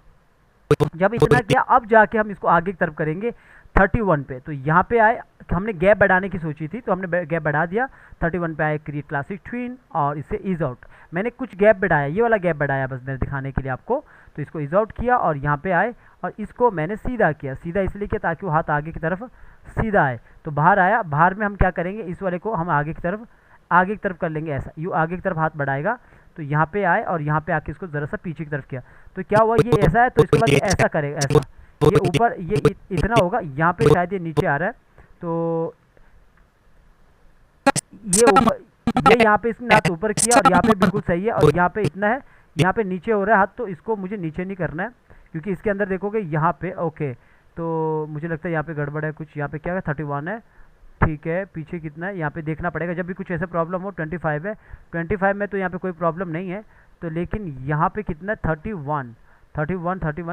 जब इतना किया, अब जाके हम इसको आगे की तरफ करेंगे 31 पे। तो यहाँ पे आए, हमने गैप बढ़ाने की सोची थी तो हमने गैप बढ़ा दिया, 31 पे आए, क्रिएट क्लासिक ट्विन और इसे इज आउट। मैंने कुछ गैप बढ़ाया, ये वाला गैप बढ़ाया बस मैंने दिखाने के लिए आपको। तो इसको इज आउट किया और यहाँ पे आए और इसको मैंने सीधा किया, सीधा इसलिए किया ताकि वो हाथ आगे की तरफ सीधा आए। तो बाहर आया, बाहर में हम क्या करेंगे, इस वाले को हम आगे की तरफ कर लेंगे ऐसा, यूँ आगे की तरफ हाथ बढ़ाएगा। तो यहाँ पे आए और यहाँ पे आके इसको ज़रा सा पीछे की तरफ किया, तो क्या हुआ, ये ऐसा है, तो इसके बाद ऐसा करेगा ऐसा, ये ऊपर ये इतना होगा, यहाँ पे शायद ये नीचे आ रहा है, तो ये ऊपर, ये यहाँ पे इसने हाथ ऊपर किया और यहाँ पे बिल्कुल सही है, और यहाँ पे इतना है, यहाँ पे नीचे हो रहा है हाथ, तो इसको मुझे नीचे नहीं करना है, क्योंकि इसके अंदर देखोगे यहाँ पे, ओके, तो मुझे लगता है यहाँ पे गड़बड़ है कुछ, यहाँ पे क्या है 31 है, ठीक है, पीछे कितना है यहाँ पे देखना पड़ेगा, जब भी कुछ ऐसा प्रॉब्लम हो। 25 है, 25 में तो यहाँ पे कोई प्रॉब्लम नहीं है, तो लेकिन यहाँ पे कितना है 31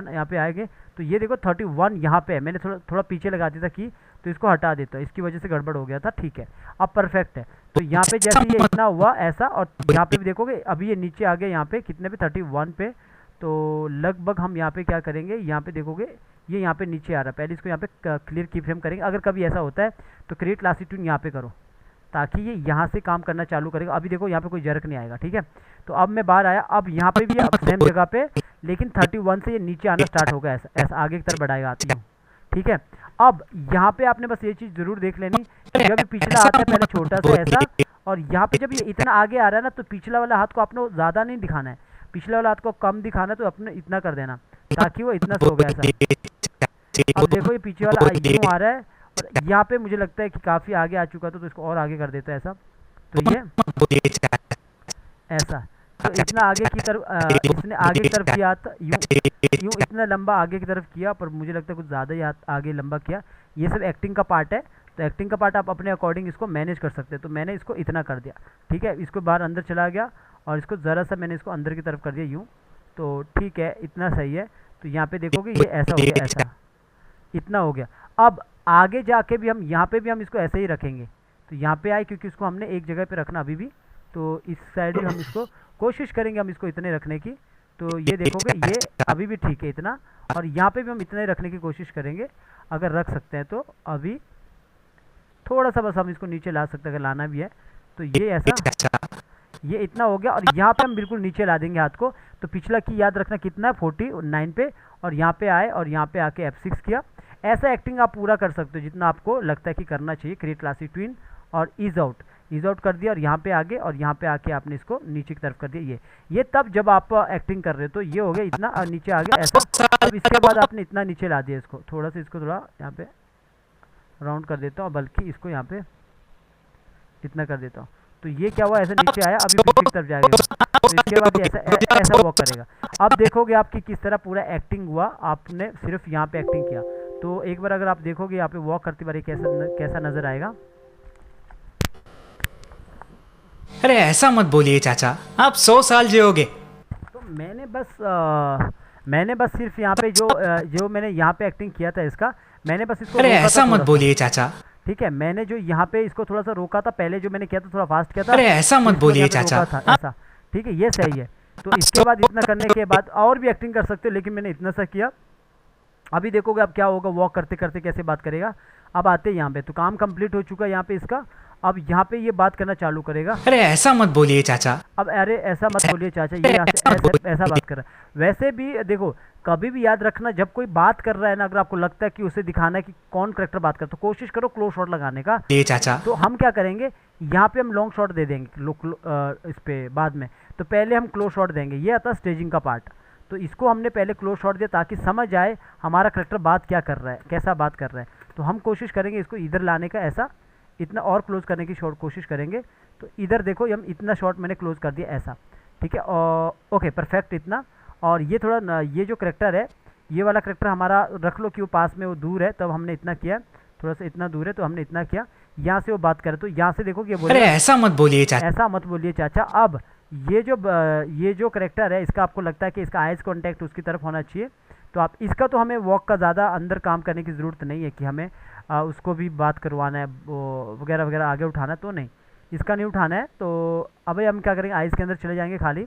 यहाँ पे आएंगे, तो ये देखो 31 यहाँ पे है, मैंने थोड़ा पीछे लगा दिया था की, तो इसको हटा देता, इसकी वजह से गड़बड़ हो गया था, ठीक है, अब परफेक्ट है। तो यहाँ पे जैसे ये इतना हुआ ऐसा, और यहाँ पे भी देखोगे अभी ये नीचे आ गया, यहाँ पे कितने पे 31 पे, तो लगभग हम यहाँ पे क्या करेंगे, यहाँ पे देखोगे ये यहाँ पे नीचे आ रहा है, पहले इसको यहाँ पे क्लियर की फ्रेम करेंगे। अगर कभी ऐसा होता है तो क्रिएट क्लासिक ट्यून यहाँ पे करो, ताकि ये यहाँ से काम करना चालू करेगा। अभी देखो यहाँ पे कोई जर्क नहीं आएगा, ठीक है। तो अब मैं बाहर आया, अब यहाँ पे भी अब सेम जगह पे, लेकिन 31 से ये नीचे आना स्टार्ट होगा, ऐसा आगे की तरफ बढ़ाएगा आती हूँ, ठीक है। अब यहाँ पे आपने बस ये चीज़ जरूर देख लेनी कि जब पिछला आता है पहले छोटा सा ऐसा, और यहाँ पे जब ये इतना आगे आ रहा है ना, तो पिछला वाला हाथ को आपने ज़्यादा नहीं दिखाना है, पिछला वाला हाथ को कम दिखाना है, तो अपने इतना कर देना ताकि वो इतना सो गया ऐसा। अब देखो ये पीछे वाला यूँ आ रहा है, और यहाँ पे मुझे लगता है कि काफ़ी आगे आ चुका था, तो इसको और आगे कर देता है ऐसा, तो ये ऐसा। तो इतना आगे की तरफ इसने आगे की तरफ किया था, यूँ यूँ इतना लंबा आगे की तरफ किया, पर मुझे लगता है कुछ ज़्यादा ही आगे लंबा किया। ये सब एक्टिंग का पार्ट है, तो एक्टिंग का पार्ट आप अपने अकॉर्डिंग इसको मैनेज कर सकते हैं। तो मैंने इसको इतना कर दिया, ठीक है। इसको बाहर अंदर चला गया और इसको ज़रा सा मैंने इसको अंदर की तरफ कर दिया यूँ, तो ठीक है, इतना सही है। तो यहाँ पे देखोगे ये ऐसा हो गया, ऐसा इतना हो गया। अब आगे जाके भी हम यहाँ पे भी हम इसको ऐसे ही रखेंगे। तो यहाँ पे आए क्योंकि इसको हमने एक जगह पे रखना अभी भी, तो इस साइड भी हम इसको कोशिश करेंगे हम इसको इतने रखने की। तो ये देखोगे ये अभी भी ठीक है इतना, और यहाँ पे भी हम इतने रखने की कोशिश करेंगे अगर रख सकते हैं तो। अभी थोड़ा सा बस हम इसको नीचे ला सकते हैं अगर लाना भी है। तो ये ऐसा, ये इतना हो गया, और यहाँ पे हम बिल्कुल नीचे ला देंगे हाथ को। तो पिछला की याद रखना कितना है, 49 पे, और यहाँ पे आए और यहाँ पे आके F6 किया। ऐसा एक्टिंग आप पूरा कर सकते हो जितना आपको लगता है कि करना चाहिए। क्रिएट क्लासिक ट्विन और ईज आउट कर दिया, और यहाँ पे आगे और यहाँ पे आके आपने इसको नीचे की तरफ कर दिया। ये तब जब आप एक्टिंग कर रहे हो। तो ये हो गया इतना, और नीचे आ गया ऐसा। अब इसके बाद आपने इतना नीचे ला दिया इसको, थोड़ा सा इसको थोड़ा यहाँ पे राउंड कर देता हूँ, बल्कि इसको यहाँ पे इतना कर देता हूँ। तो ये क्या हुआ, ऐसे नीचे आया, अभी पीछे की तरफ जाएगा। तो इसके बाद ये ऐसा वॉक करेगा। अब देखोगे आपकी किस तरह पूरा एक्टिंग हुआ, आपने सिर्फ यहाँ पे एक्टिंग किया। तो एक बार अगर आप देखोगे यहाँ पे वॉक करते बार कैसा नजर आएगा। अरे ऐसा मत बोलिए चाचा, आप 100 साल जियोगे। तो मैंने बस सिर्फ यहाँ पे जो मैंने यहाँ पे एक्टिंग किया था इसका, मैंने बस इसको अरे रोका था ऐसा मत थोड़ा बोलिए चाचा। ठीक है, मैंने जो यहाँ पे इसको थोड़ा सा रोका था, पहले जो मैंने किया था थोड़ा फास्ट किया था। अरे ऐसा मत इसको बोलिए यहाँ पे चाचा। रोका था ऐसा, ठीक है, ये सही है। तो इसके बाद इतना करने के बाद और भी एक्टिंग कर सकते हो, लेकिन मैंने इतना सा किया। अभी देखोगे अब क्या होगा, वॉक करते करते कैसे बात करेगा। अब आते हैं यहाँ पे, तो काम कंप्लीट हो चुका है यहाँ पे इसका। अब यहाँ पे ये बात करना चालू करेगा। अरे ऐसा मत बोलिए चाचा। अब अरे ऐसा मत बोलिए चाचा, ये यहाँ से ऐसा बात कर रहा है। वैसे भी देखो, कभी भी याद रखना, जब कोई बात कर रहा है ना, अगर आपको लगता है कि उसे दिखाना है कि कौन करेक्टर बात कर, तो कोशिश करो क्लोज शॉट लगाने का। ये चाचा, तो हम क्या करेंगे, यहाँ पे हम लॉन्ग शॉट दे देंगे इस पे बाद में। तो पहले हम क्लोज शॉट देंगे, ये आता है स्टेजिंग का पार्ट। तो इसको हमने पहले क्लोज शॉट दिया ताकि समझ आए हमारा करेक्टर बात क्या कर रहा है, कैसा बात कर रहा है। तो हम कोशिश करेंगे इसको इधर लाने का, ऐसा इतना और क्लोज करने की शॉट कोशिश करेंगे। तो इधर देखो, हम इतना शॉट मैंने क्लोज कर दिया ऐसा, ठीक है। और ओके परफेक्ट इतना। और ये थोड़ा ये जो करेक्टर है, ये वाला करेक्टर हमारा रख लो कि वो पास में, वो दूर है, तब हमने इतना किया। थोड़ा सा इतना दूर है तो हमने इतना किया। यहाँ से वो बात करे, तो यहाँ से देखो कि ये बोले, अरे ऐसा मत बोलिए चाचा। ऐसा मत बोलिए चाचा। अब ये जो करेक्टर है, इसका आपको लगता है कि इसका आइज कॉन्टैक्ट उसकी तरफ होना चाहिए, तो आप इसका, तो हमें वॉक का ज़्यादा अंदर काम करने की ज़रूरत नहीं है कि हमें उसको भी बात करवाना है, वो वगैरह वगैरह आगे उठाना है, तो नहीं, इसका नहीं उठाना है। तो अब हम क्या करेंगे, आइज़ के अंदर चले जाएंगे, खाली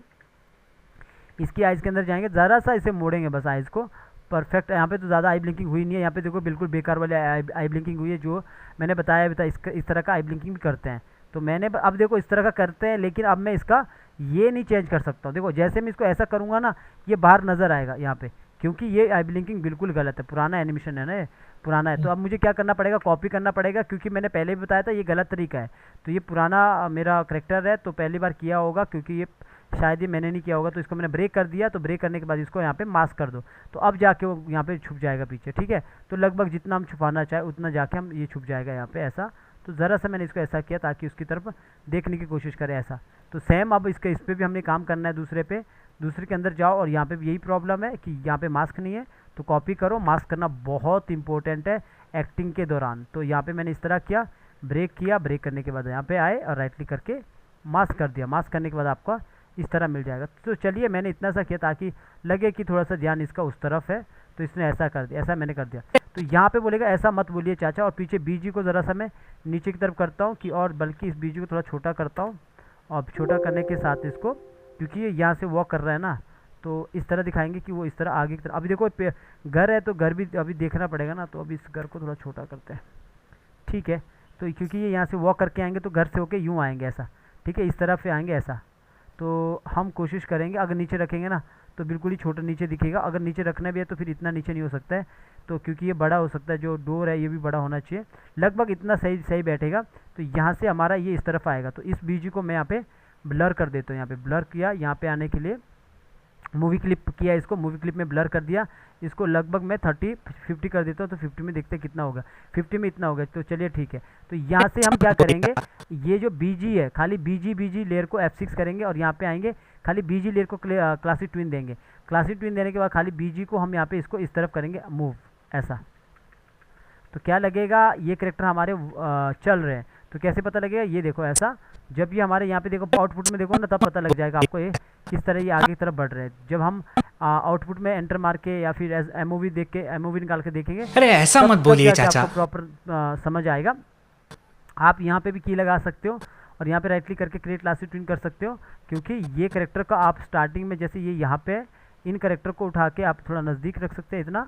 इसकी आइज़ के अंदर जाएंगे, ज़रा सा इसे मोड़ेंगे बस आइज़ को। परफेक्ट, यहाँ पे तो ज़्यादा आई ब्लिंकिंग हुई नहीं है। यहाँ पे देखो बिल्कुल बेकार वाले आई ब्लिंकिंग हुई है, जो मैंने बताया अभी तक। इस तरह का आई ब्लिंकिंग भी करते हैं, तो मैंने अब देखो इस तरह का करते हैं, लेकिन अब मैं इसका ये नहीं चेंज कर सकता हूँ। देखो जैसे मैं इसको ऐसा करूँगा ना, ये बाहर नज़र आएगा यहाँ पे, क्योंकि ये आई ब्लिंकिंग बिल्कुल गलत है, पुराना एनिमेशन है ना, ये पुराना है। तो अब मुझे क्या करना पड़ेगा, कॉपी करना पड़ेगा, क्योंकि मैंने पहले भी बताया था ये गलत तरीका है। तो ये पुराना मेरा करेक्टर है, तो पहली बार किया होगा, क्योंकि ये शायद ये मैंने नहीं किया होगा। तो इसको मैंने ब्रेक कर दिया, तो ब्रेक करने के बाद इसको यहाँ पे मास्क कर दो, तो अब जाके वो यहाँ पे छुप जाएगा पीछे, ठीक है। तो लगभग जितना हम छुपाना चाहे उतना जाके हम ये छुप जाएगा यहाँ पे ऐसा। तो ज़रा सा मैंने इसको ऐसा किया ताकि उसकी तरफ देखने की कोशिश करे ऐसा। तो सेम अब इसके इस पर भी हमने काम करना है, दूसरे के अंदर जाओ, और यहाँ पे भी यही प्रॉब्लम है कि यहाँ पे मास्क नहीं है, तो कॉपी करो। मास्क करना बहुत इंपॉर्टेंट है एक्टिंग के दौरान। तो यहाँ पे मैंने इस तरह किया, ब्रेक किया, ब्रेक करने के बाद यहाँ पे आए और राइट क्लिक करके मास्क कर दिया। मास्क करने के बाद आपका इस तरह मिल जाएगा। तो चलिए मैंने इतना सा किया ताकि लगे कि थोड़ा सा ध्यान इसका उस तरफ है, तो इसने ऐसा कर दिया, ऐसा मैंने कर दिया। तो यहाँ पे बोलेगा ऐसा मत बोलिए चाचा, और पीछे बीजी को ज़रा सा मैं नीचे की तरफ करता हूँ, कि और बल्कि इस बीजी को थोड़ा छोटा करता हूँ, और छोटा करने के साथ इसको, क्योंकि ये यहाँ से वॉक कर रहा है ना, तो इस तरह दिखाएंगे कि वो इस तरह आगे की तरफ। अभी देखो घर है, तो घर भी अभी देखना पड़ेगा ना, तो अभी इस घर को थोड़ा छोटा करते हैं, ठीक है। तो क्योंकि ये यहाँ से वॉक करके आएंगे, तो घर से होके यूँ आएंगे ऐसा, ठीक है, इस तरफ से आएंगे ऐसा। तो हम कोशिश करेंगे, अगर नीचे रखेंगे ना तो बिल्कुल ही छोटा नीचे दिखेगा। अगर नीचे रखना भी है तो फिर इतना नीचे नहीं हो सकता है, तो क्योंकि ये बड़ा हो सकता है, जो डोर है ये भी बड़ा होना चाहिए, लगभग इतना सही बैठेगा। तो यहाँ से हमारा ये इस तरफ आएगा, तो इस बीजी को मैं यहाँ पे ब्लर कर देता हूँ। यहाँ पे ब्लर किया, यहाँ पे आने के लिए मूवी क्लिप किया, इसको मूवी क्लिप में ब्लर कर दिया, इसको लगभग मैं 50 कर देता हूँ, तो 50 में देखते हैं कितना होगा, 50 में इतना होगा, तो चलिए ठीक है। तो यहाँ से हम क्या करेंगे, ये जो बीजी है खाली बीजी लेयर को F6 करेंगे और यहाँ पे आएंगे, खाली बीजी लेयर को क्लासिक ट्विन देंगे। क्लासिक ट्विन देने के बाद खाली बीजी को हम यहाँ पे इसको इस तरफ करेंगे मूव, ऐसा। तो क्या लगेगा, ये करेक्टर हमारे चल रहे हैं। तो कैसे पता लगेगा, ये देखो ऐसा, जब ये हमारे यहाँ पे देखो आउटपुट में देखो ना, तब पता लग जाएगा आपको ये किस तरह ये आगे की तरफ बढ़ रहे हैं। जब हम आउटपुट में एंटर मार के या फिर एमओवी देख के, एमओवी निकाल के देखेंगे, अरे ऐसा मत बोलिए चाचा। आपको प्रॉपर समझ आएगा। आप यहाँ पे भी की लगा सकते हो और यहाँ पे राइट क्लिक करके क्रिएट क्लासिक ट्विन कर सकते हो, क्योंकि ये करेक्टर का आप स्टार्टिंग में जैसे ये यहाँ पे इन करेक्टर को उठा के आप थोड़ा नज़दीक रख सकते हैं इतना,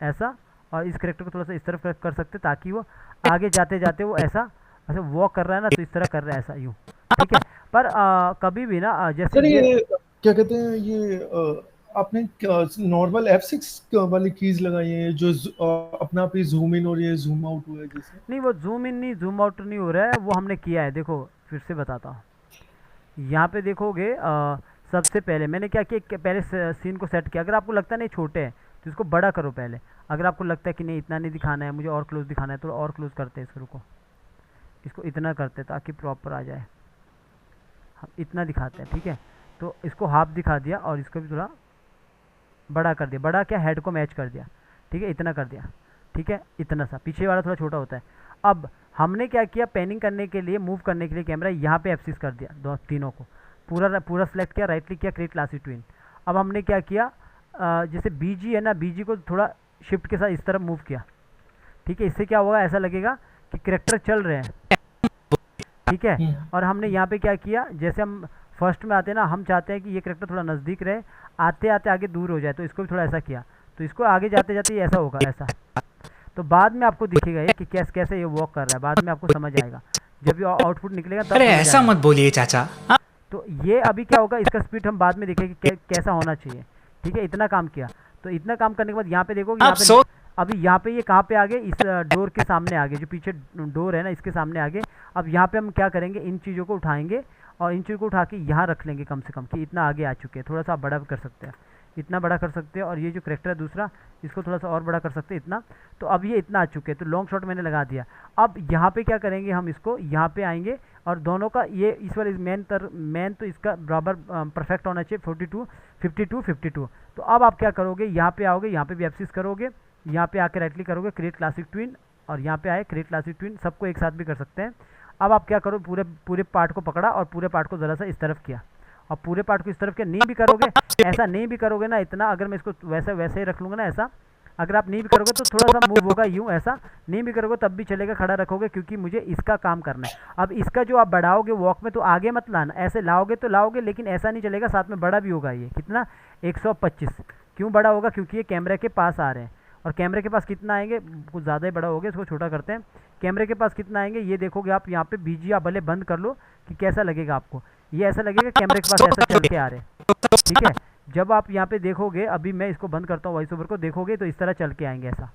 ऐसा, और इस करेक्टर को थोड़ा सा इस तरफ कर सकते हैं, ताकि वो आगे जाते जाते वो ऐसा वॉक कर रहा है ना, तो इस तरह कर रहा है ऐसा, यूँ, ठीक है। पर कभी भी ना जैसे सर ये क्या कहते हैं, ये आपने नॉर्मल F6 वाली कीज लगाई है जो अपना आप ही जूम इन और ये जूम आउट हुआ है जैसे? नहीं, वो जूम इन नहीं जूम आउट नहीं हो रहा है, वो हमने किया है। देखो फिर से बताता हूँ, यहाँ पे देखोगे सबसे पहले मैंने क्या किया, पहले सीन को सेट किया। अगर आपको लगता है नहीं छोटे है तो इसको बड़ा करो पहले। अगर आपको लगता है कि नहीं इतना नहीं दिखाना है, मुझे और क्लोज दिखाना है, तो और क्लोज करते हैं इसको, रुको, इसको इतना करते हैं ताकि प्रॉपर आ जाए। हम इतना दिखाते हैं, ठीक है। तो इसको हाफ दिखा दिया और इसको भी थोड़ा बड़ा कर दिया। बड़ा क्या, हेड को मैच कर दिया, ठीक है, इतना कर दिया, ठीक है, इतना सा। पीछे वाला थोड़ा छोटा होता है। अब हमने क्या किया, पैनिंग करने के लिए, मूव करने के लिए कैमरा यहाँ पे F6 कर दिया, तीनों को पूरा सेलेक्ट किया, राइट क्लिक किया, क्रिएट क्लासिक ट्विन। अब हमने क्या किया, जैसे बीजी है ना, बीजी को थोड़ा शिफ्ट के साथ इस तरफ मूव किया, ठीक है। इससे क्या होगा, ऐसा लगेगा कि करेक्टर चल रहे हैं, ठीक है। और हमने यहाँ पे क्या किया, जैसे हम फर्स्ट में आते हैं ना, हम चाहते हैं कि ये करेक्टर थोड़ा नज़दीक रहे, आते आते आगे दूर हो जाए, तो इसको भी थोड़ा ऐसा किया, तो इसको आगे जाते जाते ये ऐसा होगा, ऐसा। तो बाद में आपको दिखेगा ये कि कैसे कैसे ये वॉक कर रहा है, बाद में आपको समझ आएगा जब ये आउटपुट निकलेगा तब। अरे ऐसा मत बोलिए चाचा। तो ये अभी क्या होगा, इसका स्पीड हम बाद में देखेंगे कैसा होना चाहिए, ठीक है। इतना काम किया, तो इतना काम करने के बाद यहाँ पे देखोगे, यहाँ पे अभी यहाँ पे ये कहाँ पे आगे, इस डोर के सामने आगे, जो पीछे डोर है ना इसके सामने आगे। अब यहाँ पे हम क्या करेंगे, इन चीज़ों को उठाएंगे और इन चीज़ों को उठा के यहाँ रख लेंगे कम से कम, कि इतना आगे आ चुके हैं। थोड़ा सा बड़ा कर सकते हैं, इतना बड़ा कर सकते हैं। और ये जो करेक्टर है दूसरा, इसको थोड़ा सा और बड़ा कर सकते हैं, इतना। तो अब ये इतना आ चुके हैं, तो लॉन्ग शॉट मैंने लगा दिया। अब यहाँ पे क्या करेंगे, हम इसको यहाँ पे आएंगे और दोनों का ये इस वाले मेन तो इसका बराबर परफेक्ट होना चाहिए, 42 52 52। तो अब आप क्या करोगे, यहाँ पे आओगे, यहाँ पे भी F6 करोगे, यहाँ पे आके राइट क्लिक करोगे, क्रिएट क्लासिक ट्विन, और यहाँ पे आए क्रिएट क्लासिक ट्विन, सबको एक साथ भी कर सकते हैं। अब आप क्या करो, पूरे पार्ट को पकड़ा और पूरे पार्ट को ज़रा सा इस तरफ किया, और पूरे पार्ट को इस तरफ किया। नहीं भी करोगे, ऐसा नहीं भी करोगे ना इतना, अगर मैं इसको वैसे ही रख लूँगा ना ऐसा, अगर आप नहीं भी करोगे तो थोड़ा सा मूव होगा यूँ, ऐसा नहीं भी करोगे तब भी चलेगा, खड़ा रखोगे, क्योंकि मुझे इसका काम करना है। अब इसका जो आप बढ़ाओगे वॉक में, तो आगे मत लाना, ऐसे लाओगे तो लाओगे, लेकिन ऐसा नहीं चलेगा, साथ में बड़ा भी होगा। ये कितना, 125। क्यों बड़ा होगा, क्योंकि ये कैमरे के पास आ रहे हैं, और कैमरे के पास कितना आएंगे, कुछ ज़्यादा ही बड़ा हो गया, इसको छोटा करते हैं। कैमरे के पास कितना आएंगे ये देखोगे आप, यहाँ पे बीजी आप भले बंद कर लो कि कैसा लगेगा आपको, ये ऐसा लगेगा कैमरे के पास ऐसा चल के आ रहे हैं, ठीक है। जब आप यहाँ पे देखोगे, अभी मैं इसको बंद करता हूँ वॉइस ओवर को, देखोगे तो इस तरह चल के आएंगे, ऐसा,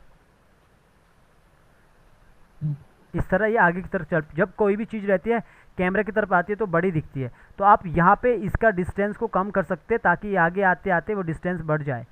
इस तरह ये आगे की तरफ चल। जब कोई भी चीज़ रहती है कैमरे की तरफ आती है तो बड़ी दिखती है, तो आप यहाँ पे इसका डिस्टेंस को कम कर सकते हैं, ताकि आगे आते आते वो डिस्टेंस बढ़ जाए,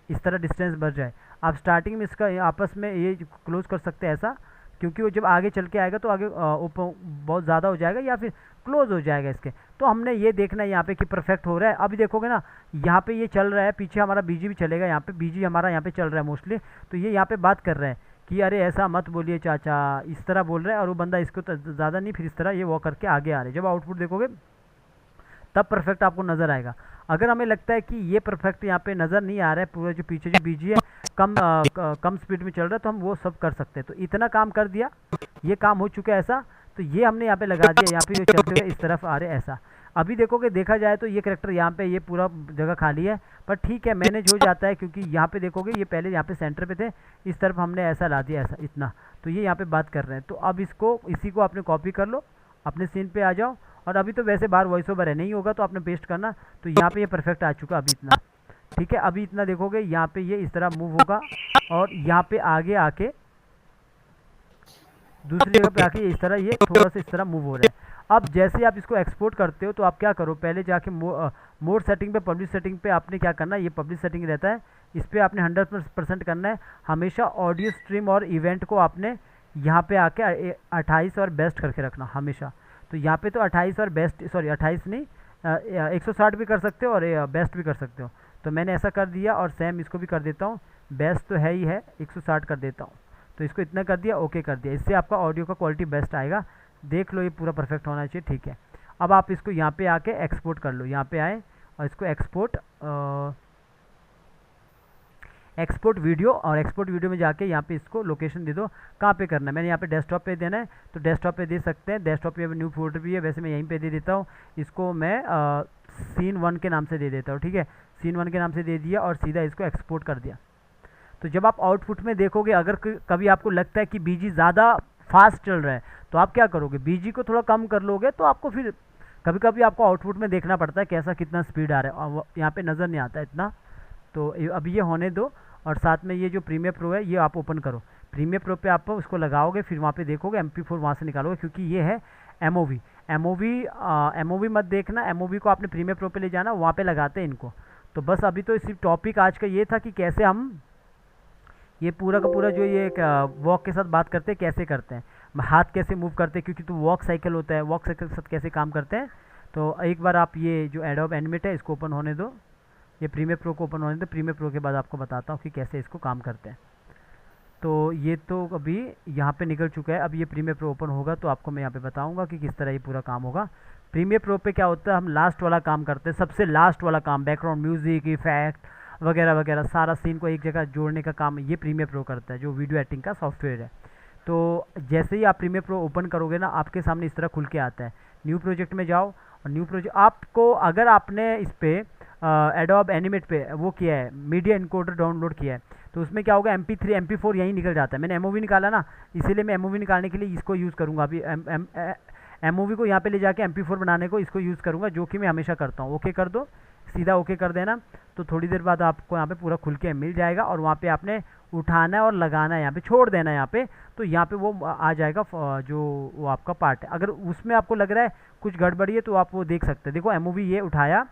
इस तरह डिस्टेंस बढ़ जाए। आप स्टार्टिंग में इसका आपस में ये क्लोज कर सकते हैं ऐसा, क्योंकि वो जब आगे चल के आएगा तो आगे बहुत ज़्यादा हो जाएगा या फिर क्लोज हो जाएगा इसके। तो हमने ये देखना है यहाँ पे कि परफेक्ट हो रहा है। अभी देखोगे ना, यहाँ पे ये चल रहा है, पीछे हमारा बीजी भी चलेगा, यहाँ पे बीजी हमारा यहाँ पे चल रहा है मोस्टली। तो ये यहाँ पे बात कर रहा है कि अरे ऐसा मत बोलिए चाचा, इस तरह बोल रहा है, और वो बंदा इसको ज़्यादा नहीं, फिर इस तरह ये वॉक करके आगे आ रहे हैं। जब आउटपुट देखोगे तब परफेक्ट आपको नज़र आएगा। अगर हमें लगता है कि ये परफेक्ट यहाँ पे नज़र नहीं आ रहा है, पूरा जो पीछे जो बीजी है कम स्पीड में चल रहा है, तो हम वो सब कर सकते हैं। तो इतना काम कर दिया, ये काम हो चुका है ऐसा। तो ये हमने यहाँ पे लगा दिया, यहाँ पे ये चलते हुए इस तरफ आ रहे ऐसा। अभी देखोगे, देखा जाए तो ये करेक्टर यहाँ पे ये पूरा जगह खाली है, पर ठीक है मैनेज हो जाता है, क्योंकि यहाँ पे देखोगे ये पहले यहाँ पे सेंटर पे थे, इस तरफ हमने ऐसा ला दिया, ऐसा इतना। तो ये यहाँ पे बात कर रहे हैं। तो अब इसी को आपने कॉपी कर लो, अपने सीन पे आ जाओ। और अभी तो वैसे बाहर वॉइस ओवर है, नहीं होगा तो आपने पेस्ट करना। तो यहाँ पे ये परफेक्ट आ चुका अभी इतना, ठीक है। अभी इतना देखोगे, यहाँ पे ये इस तरह मूव होगा, और यहाँ पे आगे आके दूसरी जगह पे आके इस तरह ये थोड़ा सा इस तरह मूव हो रहा है। अब जैसे आप इसको एक्सपोर्ट करते हो तो आप क्या करो, पहले जाके मोड सेटिंग पे, पब्लिश सेटिंग पे आपने क्या करना है, ये पब्लिश सेटिंग रहता है, इस पर आपने 100% करना है। हमेशा ऑडियो स्ट्रीम और इवेंट को आपने यहाँ पे आके 28 और बेस्ट करके रखना हमेशा। तो यहाँ पे तो 28 और बेस्ट, सॉरी 28 नहीं, 160 भी कर सकते हो और बेस्ट भी कर सकते हो। तो मैंने ऐसा कर दिया और सेम इसको भी कर देता हूँ, बेस्ट तो है ही है, 160 कर देता हूँ। तो इसको इतना कर दिया, ओके कर दिया, इससे आपका ऑडियो का क्वालिटी बेस्ट आएगा। देख लो ये पूरा परफेक्ट होना चाहिए, ठीक है। अब आप इसको यहाँ पे आके एक्सपोर्ट कर लो, यहाँ पे आए और इसको एक्सपोर्ट वीडियो, और एक्सपोर्ट वीडियो में जाके यहाँ पे इसको लोकेशन दे दो, कहाँ पे करना है। मैंने यहाँ पे डेस्कटॉप पे देना है तो डेस्कटॉप पे दे सकते हैं, डेस्कटॉप पे न्यू फोल्डर भी है, वैसे मैं यहीं पे दे देता हूँ। इसको मैं सीन 1 के नाम से दे देता हूँ, ठीक है। सीन 1 के नाम से दे दिया और सीधा इसको एक्सपोर्ट कर दिया। तो जब आप आउटपुट में देखोगे, अगर कभी आपको लगता है कि बीजी ज़्यादा फास्ट चल रहा है तो आप क्या करोगे, बीजी को थोड़ा कम कर लोगे, तो आपको फिर कभी कभी आपको आउटपुट में देखना पड़ता है कैसा कितना स्पीड आ रहा है, और यहाँ पे नज़र नहीं आता इतना। तो अभी ये होने दो, और साथ में ये जो प्रीमियर प्रो है ये आप ओपन करो। प्रीमियर प्रो पे आप उसको लगाओगे, फिर वहाँ पे देखोगे MP4 वहाँ से निकालोगे, क्योंकि ये है MOV। MOV मत देखना, MOV को आपने प्रीमियर प्रो पे ले जाना, वहाँ पे लगाते हैं इनको। तो बस अभी तो सिर्फ टॉपिक आज का ये था कि कैसे हम ये पूरा का पूरा जो ये वॉक के साथ बात करते हैं, कैसे करते हैं, हाथ कैसे मूव करते हैं, क्योंकि तो वॉक साइकिल होता है, वॉक साइकिल के साथ कैसे काम करते हैं। तो एक बार आप ये जो एडोब एनिमेट है इसको ओपन होने दो, ये प्रीमियर प्रो को ओपन होने दो। प्रीमियर प्रो के बाद आपको बताता हूँ कि कैसे इसको काम करते हैं। तो ये तो अभी यहाँ पे निकल चुका है, अब ये प्रीमियर प्रो ओपन होगा तो आपको मैं यहाँ पे बताऊँगा कि किस तरह ये पूरा काम होगा। प्रीमियर प्रो पे क्या होता है, हम लास्ट वाला काम करते हैं, सबसे लास्ट वाला काम, बैकग्राउंड म्यूज़िक, इफेक्ट वगैरह वगैरह, सारा सीन को एक जगह जोड़ने का काम ये प्रीमियर प्रो करता है, जो वीडियो एडिटिंग का सॉफ्टवेयर है। तो जैसे ही आप प्रीमियर प्रो ओपन करोगे ना, आपके सामने इस तरह खुल के आता है। न्यू प्रोजेक्ट में जाओ, और न्यू प्रोजेक्ट आपको, अगर आपने इस पर एडोब एनिमेट पे वो किया है, मीडिया इनकोडर डाउनलोड किया है, तो उसमें क्या होगा, MP3 MP4 यहीं निकल जाता है। मैंने MOV निकाला ना, इसीलिए मैं MOV निकालने के लिए इसको यूज़ करूँगा। अभी MOV को यहाँ पे ले जाके MP4 बनाने को इसको यूज़ करूँगा, जो कि मैं हमेशा करता हूँ। ओके कर दो, सीधा ओके कर देना। तो थोड़ी देर बाद आपको यहाँ पे पूरा खुल के मिल जाएगा, और वहाँ पे आपने उठाना है और लगाना है, यहाँ पे छोड़ देना है यहाँ पे, तो यहाँ पे वो आ जाएगा जो वो आपका पार्ट है। अगर उसमें आपको लग रहा है कुछ गड़बड़ी है तो आप वो देख सकते हैं। देखो MOV ये उठाया,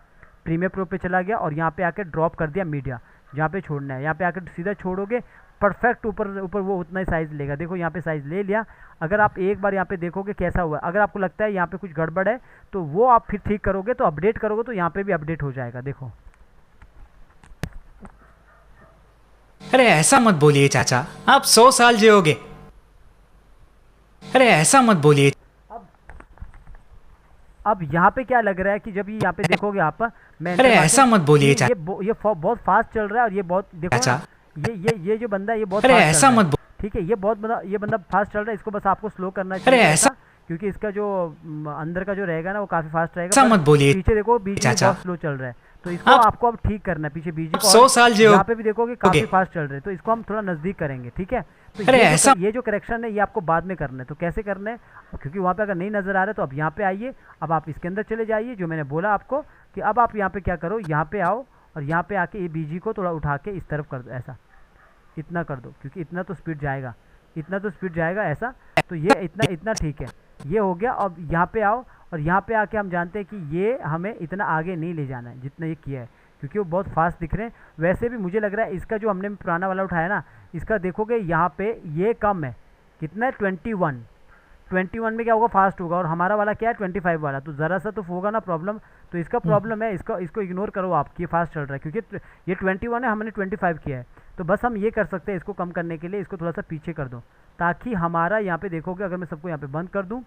प्रीमियर प्रो पे चला गया, और यहाँ पे आके ड्रॉप कर दिया मीडिया, जहाँ पे छोड़ना है। यहाँ पे आके सीधा छोड़ोगे, परफेक्ट ऊपर ऊपर वो उतना ही साइज़ लेगा। देखो यहाँ पे साइज़ ले लिया। अगर आप एक बार यहाँ पे देखोगे कैसा हुआ, अगर आपको लगता है यहाँ पे कुछ गड़बड़ है तो वो आप फिर ठीक करोगे, तो अपडेट करोगे तो यहाँ पे भी अपडेट हो जाएगा। देखो, अरे ऐसा मत बोलिए चाचा, आप 100 साल जियोगे। अरे ऐसा मत बोलिए। अब यहाँ पे क्या लग रहा है कि जब यहाँ पे देखोगे आप, मैं अरे ऐसा मत बोलिए चाचा, ये बहुत फास्ट चल रहा है, और ये बहुत, देखो चाचा, ये जो बंदा है ये बहुत अरे फास्ट ऐसा चल रहा मत है, ठीक है। ये बंदा फास्ट चल रहा है, इसको बस आपको स्लो करना चाहिए। अरे ऐसा, क्योंकि इसका जो अंदर का जो रहेगा ना वो काफ़ी फास्ट रहेगा। ऐसा मत बोलिए पीछे देखो, बीच में चाचा, बहुत स्लो चल रहा है, तो इसको आपको अब ठीक करना है। पीछे बीजी को 100 साल जियोगे। यहाँ पे भी देखोगे काफ़ी फास्ट चल रहे हैं, तो इसको हम थोड़ा नज़दीक करेंगे, ठीक है। तो अरे ऐसा, ये जो करेक्शन है ये आपको बाद में करना है। तो कैसे करना है, क्योंकि वहाँ पे अगर नहीं नज़र आ रहा है तो अब यहाँ पे आइए, अब आप इसके अंदर चले जाइए, जो मैंने बोला आपको कि अब आप यहाँ पे क्या करो, यहाँ पे आओ और यहाँ पे आके ये बीजी को थोड़ा उठा के इस तरफ कर दो, ऐसा इतना कर दो, क्योंकि इतना तो स्पीड जाएगा, इतना तो स्पीड जाएगा ऐसा। तो ये इतना ठीक है, ये हो गया। अब यहाँ पे आओ, और यहाँ पे आके हम जानते हैं कि ये हमें इतना आगे नहीं ले जाना है जितना ये किया है, क्योंकि वो बहुत फास्ट दिख रहे हैं। वैसे भी मुझे लग रहा है इसका जो हमने पुराना वाला उठाया ना, इसका देखोगे यहाँ पे ये कम है, कितना है 21 में क्या होगा, फास्ट होगा, और हमारा वाला क्या है 25 वाला, तो ज़रा सा तो होगा ना प्रॉब्लम। तो इसका प्रॉब्लम है, इसको इग्नोर करो आप कि ये फास्ट चल रहा है, क्योंकि ये 21 है, हमने 25 किया है। तो बस हम ये कर सकते हैं, इसको कम करने के लिए इसको थोड़ा सा पीछे कर दो, ताकि हमारा यहाँ पे देखोगे, अगर मैं सबको यहाँ पे बंद कर दूँ,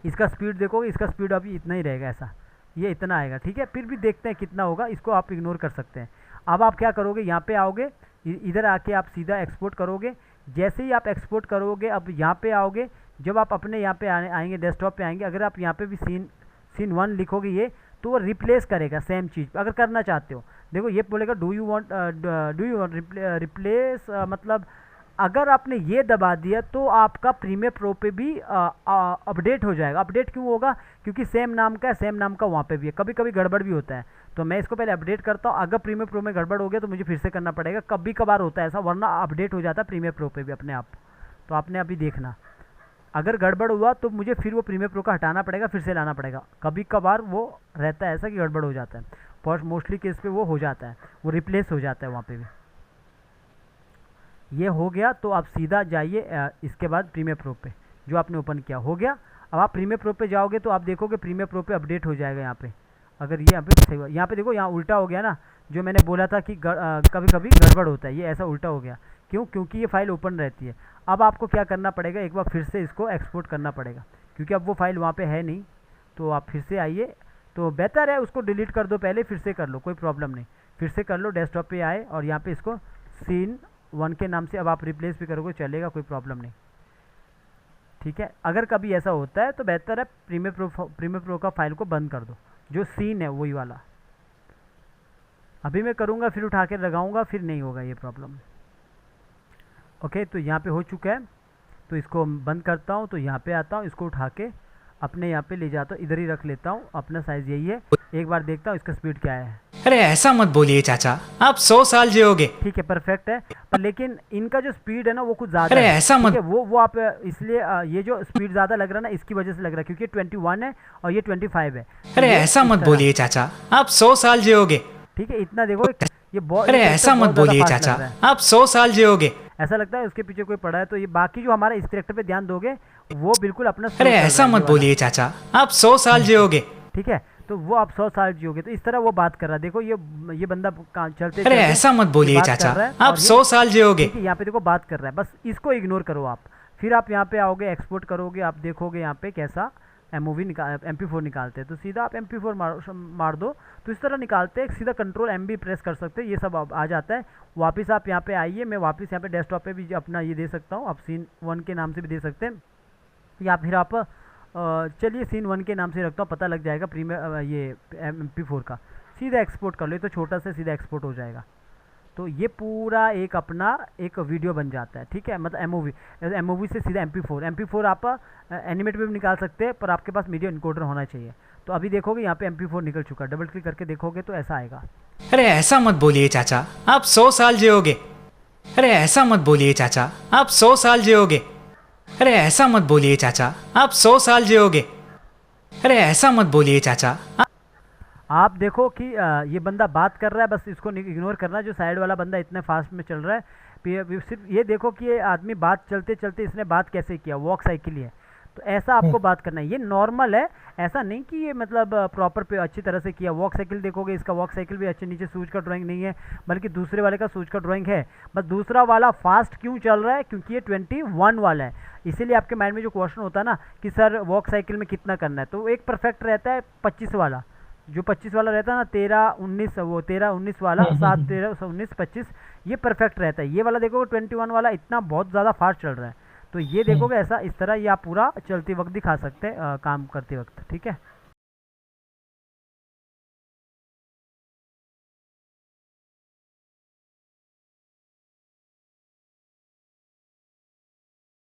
इसका स्पीड देखोगे, इसका स्पीड अभी इतना ही रहेगा, ऐसा ये इतना आएगा, ठीक है। फिर भी देखते हैं कितना होगा, इसको आप इग्नोर कर सकते हैं। अब आप क्या करोगे, यहाँ पे आओगे, इधर आके आप सीधा एक्सपोर्ट करोगे। जैसे ही आप एक्सपोर्ट करोगे, अब यहाँ पे आओगे, जब आप अपने यहाँ पे आएंगे, डेस्कटॉप पे आएंगे, अगर आप यहाँ पे भी सीन 1 लिखोगे ये, तो वो रिप्लेस करेगा सेम चीज़ अगर करना चाहते हो। देखो ये बोलेगा डू यू वांट रिप्लेस, मतलब अगर आपने ये दबा दिया तो आपका प्रीमियर प्रो पे भी अपडेट हो जाएगा। अपडेट क्यों होगा, क्योंकि सेम नाम का है, सेम नाम का वहाँ पे भी है, कभी कभी गड़बड़ भी होता है। तो मैं इसको पहले अपडेट करता हूँ, अगर प्रीमियर प्रो में गड़बड़ हो गया तो मुझे फिर से करना पड़ेगा, कभी कभार होता है ऐसा, वरना अपडेट हो जाता है प्रीमियर प्रो पे भी अपने आप। तो आपने अभी देखना, अगर गड़बड़ हुआ तो मुझे फिर वो प्रीमियर प्रो का हटाना पड़ेगा, फिर से लाना पड़ेगा। कभी कभार वो रहता है ऐसा कि गड़बड़ हो जाता है, पर मोस्टली केस पे वो हो जाता है, वो रिप्लेस हो जाता है वहाँ पे भी। ये हो गया तो आप सीधा जाइए इसके बाद प्रीमियर प्रो पे, जो आपने ओपन किया हो गया। अब आप प्रीमियर प्रो पे जाओगे तो आप देखोगे प्रीमियर प्रो पे अपडेट हो जाएगा यहाँ पे। अगर ये यहाँ पे देखो, यहाँ उल्टा हो गया ना, जो मैंने बोला था कि कभी कभी गड़बड़ होता है, ये ऐसा उल्टा हो गया। क्यों? क्योंकि ये फाइल ओपन रहती है। अब आपको क्या करना पड़ेगा, एक बार फिर से इसको एक्सपोर्ट करना पड़ेगा, क्योंकि अब वो फाइल वहाँ पे है नहीं। तो आप फिर से आइए, तो बेहतर है उसको डिलीट कर दो पहले, फिर से कर लो, कोई प्रॉब्लम नहीं, फिर से कर लो। डेस्कटॉप पे आए और यहाँ पे इसको सीन 1 के नाम से अब आप रिप्लेस भी करोगे चलेगा, कोई प्रॉब्लम नहीं, ठीक है। अगर कभी ऐसा होता है तो बेहतर है प्रीमियर प्रो का फाइल को बंद कर दो, जो सीन है वही वाला। अभी मैं करूँगा, फिर उठा के लगाऊंगा, फिर नहीं होगा ये प्रॉब्लम। ओके, तो यहाँ पे हो चुका है, तो इसको बंद करता हूँ। तो यहाँ पे आता हूँ, इसको उठा के अपने यहाँ पे ले जाता हूँ, इधर ही रख लेता हूँ। अपना साइज़ यही है, एक बार देखता हूँ इसका स्पीड क्या है। अरे ऐसा मत बोलिए चाचा, आप 100 साल जियोगे। ठीक है, परफेक्ट है, पर लेकिन इनका जो स्पीड है ना वो कुछ ज़्यादा अरे है। ऐसा मत, ठीक है, वो आप इसलिए ये जो स्पीड ज़्यादा लग रहा है ना, इसकी वजह से लग रहा है, क्योंकि 21 है और ये 25 है। अरे ऐसा मत बोलिए चाचा, आप 100 साल जियोगे। ठीक है, इतना देखो, ये बहुत, अरे ऐसा मत बोलिए चाचा, आप 100 साल जियोगे। ऐसा लगता है उसके पीछे कोई पड़ा है। तो ये बाकी जो हमारा इस करेक्टर पे ध्यान दोगे, वो बिल्कुल अपना अरे ऐसा मत बोलिए चाचा, आप 100 साल जियोगे। ठीक है, तो वो आप 100 साल जियोगे। तो इस तरह वो बात कर रहा है, देखो ये बंदा चलते अरे ऐसा मत बोलिए चाचा, आप 100 साल जियोगे। ठीक है, यहाँ पे देखो बात कर रहा है, बस इसको इग्नोर करो आप। फिर आप यहाँ पे आओगे, एक्सपोर्ट करोगे, आप देखोगे यहाँ पे कैसा एमओवी MP4 निकालते हैं। तो सीधा आप MP4 मार दो, तो इस तरह निकालते हैं। सीधा कंट्रोल M भी प्रेस कर सकते हैं, ये सब आ जाता है। वापस आप यहाँ पे आइए, मैं वापस यहाँ पे डेस्कटॉप पे भी अपना ये दे सकता हूँ, आप सीन 1 के नाम से भी दे सकते हैं, या फिर आप चलिए सीन 1 के नाम से रखता हूँ, पता लग जाएगा प्रीमियर ये MP4 का। सीधा एक्सपोर्ट कर लो, ये तो छोटा सा सीधा एक्सपोर्ट हो जाएगा। तो ये पूरा एक अपना एक वीडियो बन जाता है, ठीक है, मतलब एमओवी से सीधा MP4 आप एनिमेट में भी निकाल सकते हैं, पर आपके पास मीडिया इनकोडर होना चाहिए। तो अभी देखोगे यहाँ पे MP4 निकल चुका है, डबल क्लिक करके देखोगे तो ऐसा आएगा। अरे ऐसा मत बोलिए चाचा, आप 100 साल जियोगे। अरे ऐसा मत बोलिए चाचा, आप 100 साल जियोगे। अरे ऐसा मत बोलिए चाचा, आप 100 साल जियोगे। अरे ऐसा मत बोलिए चाचा। आप देखो कि ये बंदा बात कर रहा है, बस इसको इग्नोर करना। जो साइड वाला बंदा इतने फास्ट में चल रहा है, सिर्फ ये देखो कि ये आदमी बात चलते चलते इसने बात कैसे किया, वॉक साइकिल ही है। तो ऐसा आपको बात करना है, ये नॉर्मल है, ऐसा नहीं कि ये मतलब प्रॉपर पे अच्छी तरह से किया। वॉक साइकिल देखोगे, इसका वॉक साइकिल भी अच्छे, नीचे सूज का ड्राइंग नहीं है, बल्कि दूसरे वाले का सूज का ड्राइंग है। बस दूसरा वाला फास्ट क्यों चल रहा है, क्योंकि ये 21 वाला है। इसीलिए आपके माइंड में जो क्वेश्चन होता है ना कि सर वॉक साइकिल में कितना करना है, तो एक परफेक्ट रहता है 25 वाला। जो 25 वाला रहता है ना, 13-19, वो 13-19 वाला, 7-13-19 25, ये परफेक्ट रहता है। ये वाला देखोगे 21 वाला इतना बहुत ज़्यादा फास्ट चल रहा है। तो ये देखोगे ऐसा, इस तरह ये आप पूरा चलते वक्त दिखा सकते हैं काम करते वक्त, ठीक है।